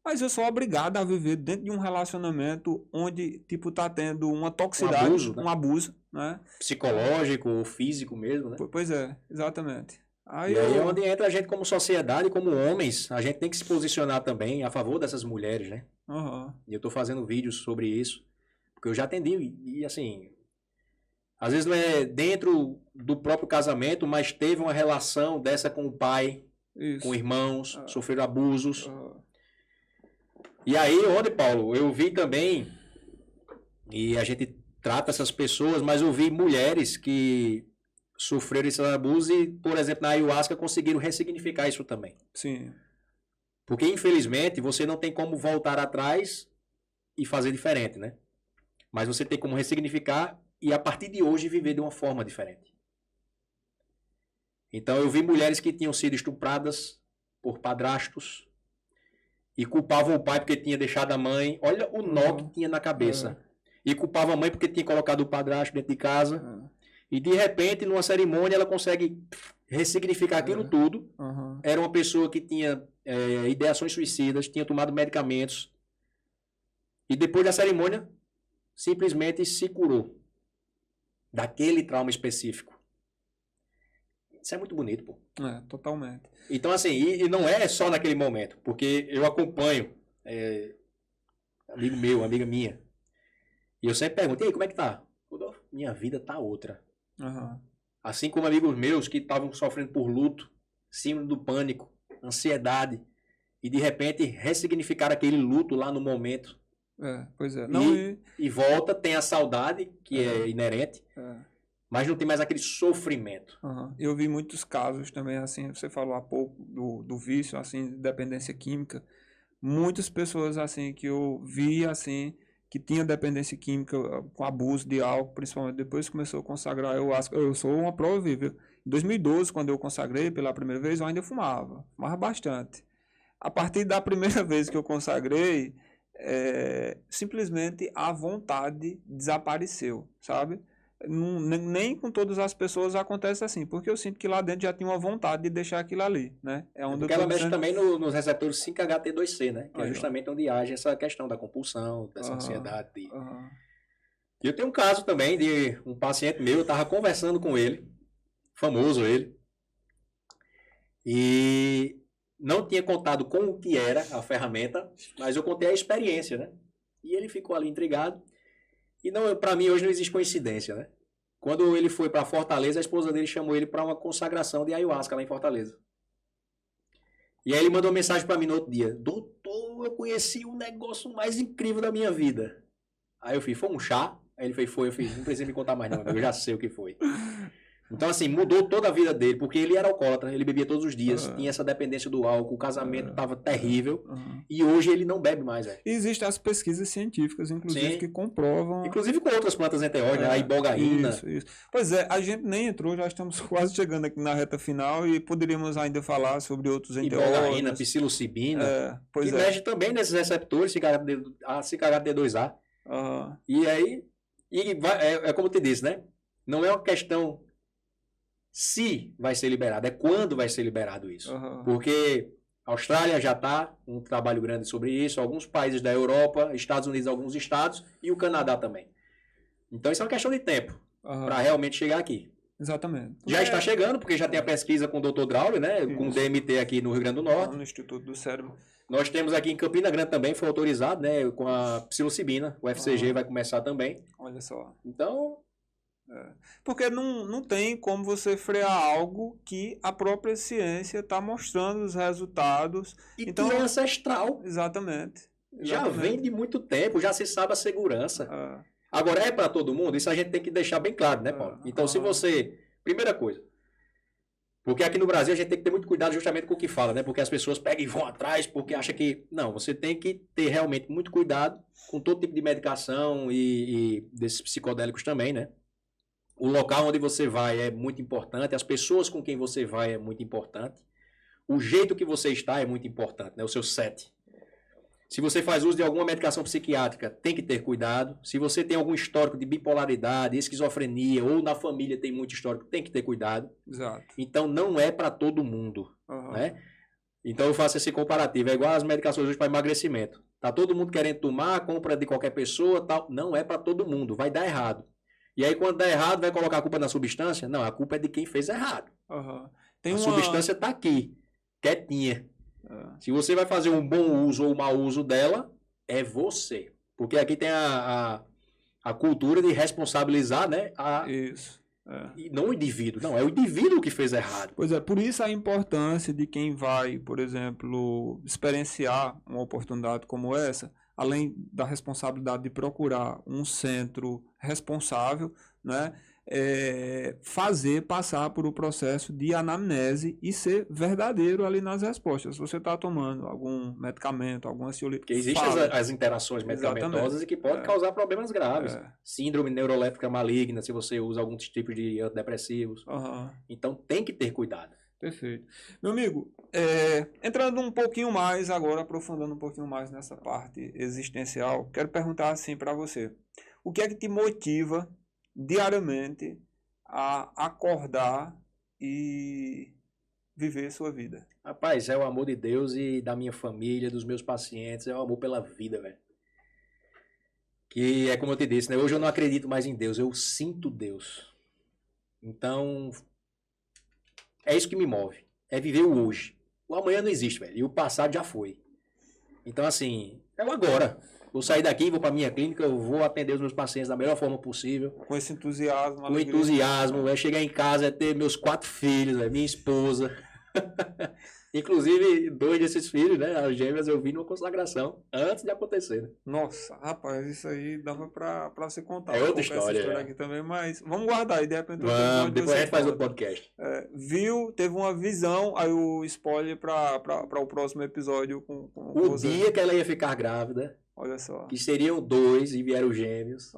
Mas eu sou obrigado a viver dentro de um relacionamento onde, tipo, tá tendo uma toxicidade, um abuso, né? Psicológico ou físico mesmo, né? Pois é, exatamente. Aí é onde entra a gente como sociedade, como homens, a gente tem que se posicionar também a favor dessas mulheres, né? E eu tô fazendo vídeos sobre isso, porque eu já atendi e assim, às vezes não é dentro do próprio casamento, mas teve uma relação dessa com o pai, com irmãos, sofreram abusos. E aí, onde, Paulo, eu vi também, e a gente trata essas pessoas, mas eu vi mulheres que sofreram esse abuso e, por exemplo, na ayahuasca conseguiram ressignificar isso também. Sim. Porque, infelizmente, você não tem como voltar atrás e fazer diferente, né? Mas você tem como ressignificar e, a partir de hoje, viver de uma forma diferente. Então, eu vi mulheres que tinham sido estupradas por padrastos e culpavam o pai porque tinha deixado a mãe. Olha o nó que tinha na cabeça. E culpavam a mãe porque tinha colocado o padrasto dentro de casa. E, de repente, numa cerimônia, ela consegue ressignificar aquilo tudo. Era uma pessoa que tinha ideações suicidas, tinha tomado medicamentos. E depois da cerimônia, simplesmente se curou daquele trauma específico. Isso é muito bonito, pô. Totalmente. Então, assim, e não é só naquele momento, porque eu acompanho amigo meu, amiga minha, e eu sempre pergunto, e aí, como é que tá? Rodolfo, minha vida tá outra. Assim como amigos meus que estavam sofrendo por luto, síndrome do pânico, ansiedade, e de repente ressignificar aquele luto lá no momento. Pois é. E volta, tem a saudade, que é inerente, mas não tem mais aquele sofrimento. Eu vi muitos casos também, assim, você falou há pouco do vício, assim, de dependência química. Muitas pessoas, assim, que eu vi, assim, que tinha dependência química com abuso de álcool, principalmente depois que começou a consagrar ayahuasca. Eu sou uma prova viva. Em 2012, quando eu consagrei pela primeira vez, eu ainda fumava bastante. A partir da primeira vez que eu consagrei, simplesmente a vontade desapareceu, sabe? Nem com todas as pessoas acontece assim, porque eu sinto que lá dentro já tinha uma vontade de deixar aquilo ali, né? Porque ela mexe também nos receptores 5-HT2C, né? Que é justamente onde age essa questão da compulsão, dessa ansiedade. E eu tenho um caso também de um paciente meu, eu estava conversando com ele, famoso ele, e não tinha contado com o que era a ferramenta, mas eu contei a experiência, né? E ele ficou ali intrigado. E para mim hoje não existe coincidência, né? Quando ele foi para Fortaleza, a esposa dele chamou ele para uma consagração de ayahuasca lá em Fortaleza. E aí ele mandou uma mensagem para mim no outro dia. Doutor, eu conheci o negócio mais incrível da minha vida. Aí eu fiz, foi um chá? Aí ele fez, foi. Eu fiz, não precisa me contar mais não, eu já sei o que foi. Então, assim, mudou toda a vida dele, porque ele era alcoólatra, ele bebia todos os dias, tinha essa dependência do álcool, o casamento estava terrível, e hoje ele não bebe mais, velho. Existem as pesquisas científicas, inclusive, que comprovam... Inclusive com outras plantas enteógenas, a ibogaína. Isso. Pois é, a gente nem entrou, já estamos quase chegando aqui na reta final e poderíamos ainda falar sobre outros enteógenos. Ibogaína, psilocibina, que mexe também nesses receptores, CKD2A. E aí, é como eu te disse, né? Não é uma questão se vai ser liberado, é quando vai ser liberado isso. Porque a Austrália já está um trabalho grande sobre isso, alguns países da Europa, Estados Unidos, alguns estados, e o Canadá também. Então isso é uma questão de tempo para realmente chegar aqui. Exatamente. Já está chegando, porque já tem a pesquisa com o Dr. Draulio, né? Com o DMT aqui no Rio Grande do Norte. No Instituto do Cérebro. Nós temos aqui em Campina Grande também, foi autorizado, né? Com a psilocibina, o FCG vai começar também. Olha só. Então... Porque não tem como você frear algo que a própria ciência está mostrando os resultados. E então, é ancestral. Exatamente. Já vem de muito tempo, já se sabe a segurança. Agora, é para todo mundo? Isso a gente tem que deixar bem claro, né, Paulo? Então, se você... Primeira coisa. Porque aqui no Brasil a gente tem que ter muito cuidado justamente com o que fala, né? Porque as pessoas pegam e vão atrás porque acham que... Não, você tem que ter realmente muito cuidado com todo tipo de medicação e desses psicodélicos também, né? O local onde você vai é muito importante, as pessoas com quem você vai é muito importante, o jeito que você está é muito importante, né? O seu set. Se você faz uso de alguma medicação psiquiátrica, tem que ter cuidado. Se você tem algum histórico de bipolaridade, esquizofrenia, ou na família tem muito histórico, tem que ter cuidado. Exato. Então não é para todo mundo, né? Então eu faço esse comparativo, é igual as medicações hoje para emagrecimento. Tá todo mundo querendo tomar, compra de qualquer pessoa, tal. Não é para todo mundo, vai dar errado. E aí, quando dá errado, vai colocar a culpa na substância? Não, a culpa é de quem fez errado. A substância está aqui, quietinha. Se você vai fazer um bom uso ou um mau uso dela, é você. Porque aqui tem a cultura de responsabilizar, né? Isso. E não o indivíduo. Não, é o indivíduo que fez errado. Pois é, por isso a importância de quem vai, por exemplo, experienciar uma oportunidade como essa, além da responsabilidade de procurar um centro responsável, né, passar por o processo de anamnese e ser verdadeiro ali nas respostas. Se você está tomando algum medicamento, algum ansiolítico... Porque existem as interações medicamentosas e que podem causar problemas graves. Síndrome neurolética maligna, se você usa algum tipo de antidepressivos. Então tem que ter cuidado. Perfeito. Meu amigo, entrando um pouquinho mais agora, aprofundando um pouquinho mais nessa parte existencial, quero perguntar assim para você. O que é que te motiva diariamente a acordar e viver sua vida? Rapaz, é o amor de Deus e da minha família, dos meus pacientes, é o amor pela vida, velho. Que é como eu te disse, né? Hoje eu não acredito mais em Deus, eu sinto Deus. Então... é isso que me move. É viver o hoje. O amanhã não existe, velho. E o passado já foi. Então, assim, é o agora. Vou sair daqui, vou para minha clínica, eu vou atender os meus pacientes da melhor forma possível. Com esse entusiasmo. Com entusiasmo. É chegar em casa, é ter meus 4 filhos, minha esposa. Inclusive, 2 desses filhos, né? As gêmeas eu vi numa consagração antes de acontecer. Né? Nossa, rapaz, isso aí dava pra você contar. É outra história. Essa aqui também, mas vamos guardar aí, de repente. Vamos, depois a gente faz outro podcast. Teve uma visão, aí o spoiler para o próximo episódio. O dia que ela ia ficar grávida. Olha só. Que seriam 2 e vieram gêmeos.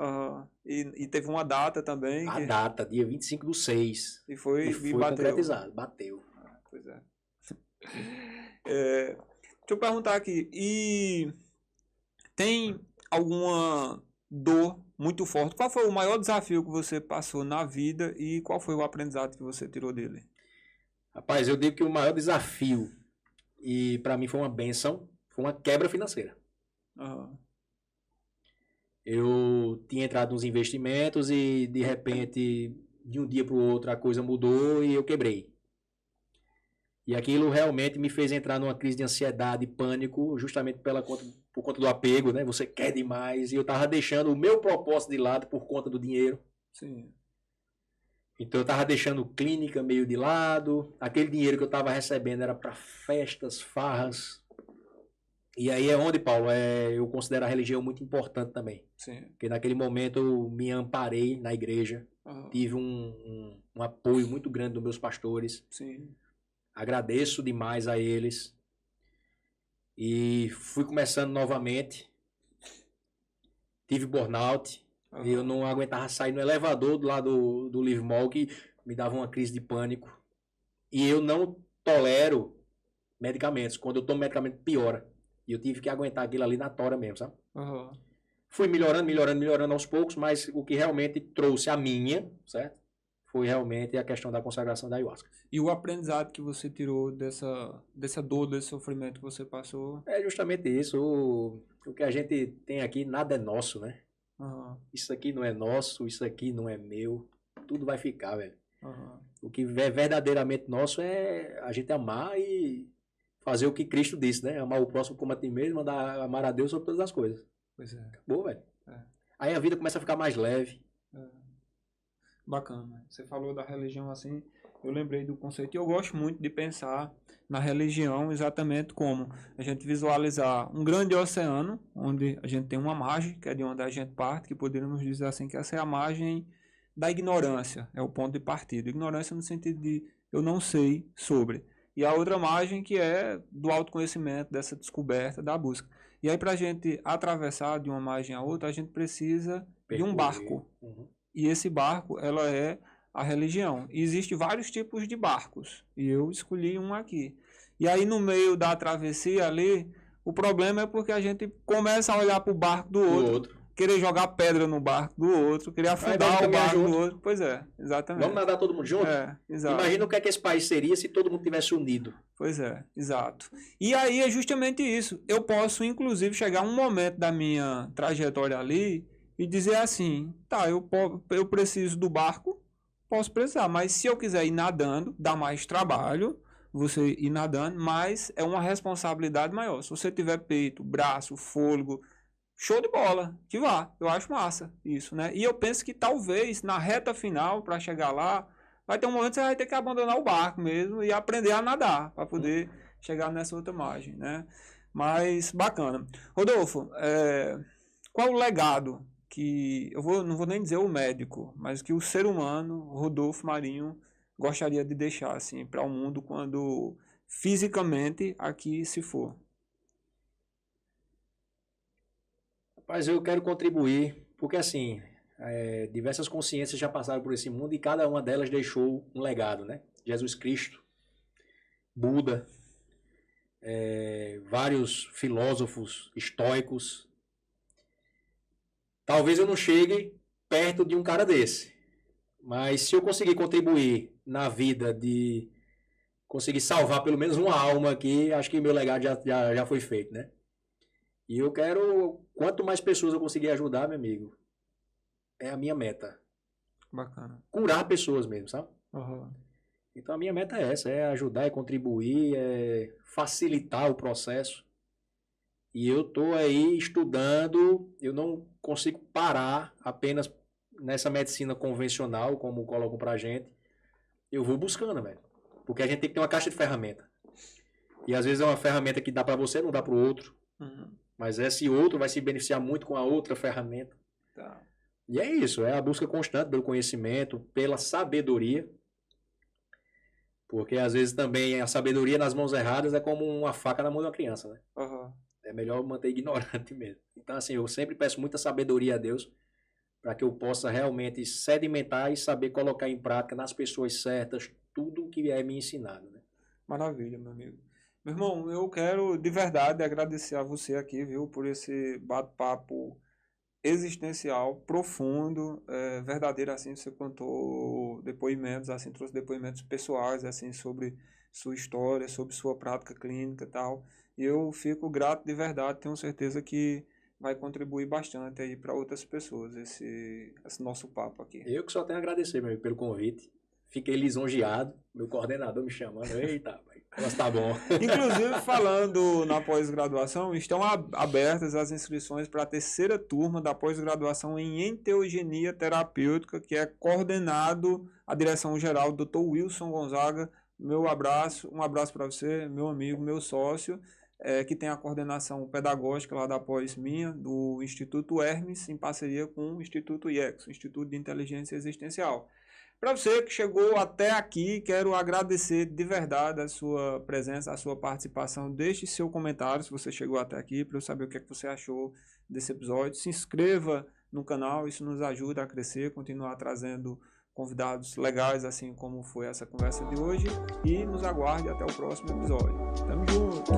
E teve uma data também. A data, dia 25/6. E foi concretizado, bateu. Pois é. Deixa eu perguntar aqui, e tem alguma dor muito forte? Qual foi o maior desafio que você passou na vida e qual foi o aprendizado que você tirou dele? Rapaz, eu digo que o maior desafio, e para mim foi uma bênção, foi uma quebra financeira. Eu tinha entrado nos investimentos e de repente, de um dia para o outro, a coisa mudou e eu quebrei. E aquilo realmente me fez entrar numa crise de ansiedade, pânico, justamente por conta do apego, né? Você quer demais. E eu estava deixando o meu propósito de lado por conta do dinheiro. Sim. Então eu estava deixando clínica meio de lado, aquele dinheiro que eu estava recebendo era para festas, farras. E aí é onde, Paulo, eu considero a religião muito importante também. Sim. Porque naquele momento eu me amparei na igreja, tive um apoio muito grande dos meus pastores. Sim. Agradeço demais a eles. E fui começando novamente. Tive burnout. Eu não aguentava sair no elevador do lado do Live Mall, que me dava uma crise de pânico. E eu não tolero medicamentos. Quando eu tomo medicamento, piora. E eu tive que aguentar aquilo ali na tora mesmo, sabe? Fui melhorando aos poucos, mas o que realmente trouxe a minha, certo? Foi realmente a questão da consagração da ayahuasca. E o aprendizado que você tirou dessa dor, desse sofrimento que você passou? É justamente isso. O que a gente tem aqui, nada é nosso, né? Isso aqui não é nosso, isso aqui não é meu. Tudo vai ficar, velho. O que é verdadeiramente nosso é a gente amar e fazer o que Cristo disse, né? Amar o próximo como a ti mesmo, amar a Deus sobre todas as coisas. Pois é. Acabou, velho. Aí a vida começa a ficar mais leve. Bacana. Você falou da religião assim, eu lembrei do conceito. E eu gosto muito de pensar na religião exatamente como a gente visualizar um grande oceano, onde a gente tem uma margem, que é de onde a gente parte, que poderíamos dizer assim, que essa é a margem da ignorância, é o ponto de partida. Ignorância no sentido de eu não sei sobre. E a outra margem que é do autoconhecimento, dessa descoberta, da busca. E aí para a gente atravessar de uma margem a outra, a gente precisa de um barco. E esse barco, ela é a religião. E existem vários tipos de barcos. E eu escolhi um aqui. E aí no meio da travessia ali, o problema é porque a gente começa a olhar para o barco do outro, querer jogar pedra no barco do outro, querer afundar o barco do outro. Pois é, exatamente. Vamos nadar todo mundo junto? Exato. Imagina o que é que esse país seria se todo mundo tivesse unido. Pois é, exato. E aí é justamente isso. Eu posso, inclusive, chegar um momento da minha trajetória ali e dizer assim, tá, eu preciso do barco, posso precisar, mas se eu quiser ir nadando, dá mais trabalho você ir nadando, mas é uma responsabilidade maior. Se você tiver peito, braço, fôlego, show de bola, que vá. Eu acho massa isso, né? E eu penso que talvez na reta final, para chegar lá, vai ter um momento que você vai ter que abandonar o barco mesmo e aprender a nadar para poder chegar nessa outra margem, né? Mas bacana. Rodolfo, qual o legado que não vou nem dizer o médico, mas que o ser humano, Rodolfo Marinho, gostaria de deixar assim para o mundo quando fisicamente aqui se for? Mas eu quero contribuir, porque assim, diversas consciências já passaram por esse mundo e cada uma delas deixou um legado, né? Jesus Cristo, Buda, vários filósofos estoicos. Talvez eu não chegue perto de um cara desse, mas se eu conseguir contribuir na vida de conseguir salvar pelo menos uma alma aqui, acho que meu legado já foi feito, né? E eu quero, quanto mais pessoas eu conseguir ajudar, meu amigo, é a minha meta. Bacana. Curar pessoas mesmo, sabe? Então a minha meta é essa, é ajudar, é contribuir, é facilitar o processo. E eu tô aí estudando, eu não consigo parar apenas nessa medicina convencional, como colocam pra gente. Eu vou buscando, velho. Porque a gente tem que ter uma caixa de ferramenta. E às vezes é uma ferramenta que dá pra você, não dá pro outro. Mas esse outro vai se beneficiar muito com a outra ferramenta. Tá. E é isso, é a busca constante pelo conhecimento, pela sabedoria. Porque às vezes também a sabedoria nas mãos erradas é como uma faca na mão de uma criança, né? É melhor manter ignorante mesmo. Então assim, eu sempre peço muita sabedoria a Deus para que eu possa realmente sedimentar e saber colocar em prática nas pessoas certas tudo o que é me ensinado, né? Maravilha, meu amigo. Meu irmão, eu quero de verdade agradecer a você aqui, viu, por esse bate-papo existencial, profundo, verdadeiro, assim, você contou depoimentos, assim, trouxe depoimentos pessoais, assim, sobre sua história, sobre sua prática clínica e tal. E eu fico grato de verdade, tenho certeza que vai contribuir bastante aí para outras pessoas esse nosso papo aqui. Eu que só tenho a agradecer, meu amigo, pelo convite. Fiquei lisonjeado, meu coordenador me chamando. Eita, pai. Mas tá bom. Inclusive, falando na pós-graduação, estão abertas as inscrições para a terceira turma da pós-graduação em enteogenia terapêutica, que é coordenado a direção-geral do Dr. Wilson Gonzaga. Meu abraço, um abraço para você, meu amigo, meu sócio, que tem a coordenação pedagógica lá da pós minha, do Instituto Hermes, em parceria com o Instituto IEX, o Instituto de Inteligência Existencial. Para você que chegou até aqui, quero agradecer de verdade a sua presença, a sua participação. Deixe seu comentário se você chegou até aqui, para eu saber o que é que você achou desse episódio. Se inscreva no canal, isso nos ajuda a crescer, continuar trazendo convidados legais, assim como foi essa conversa de hoje. E nos aguarde até o próximo episódio. Tamo junto!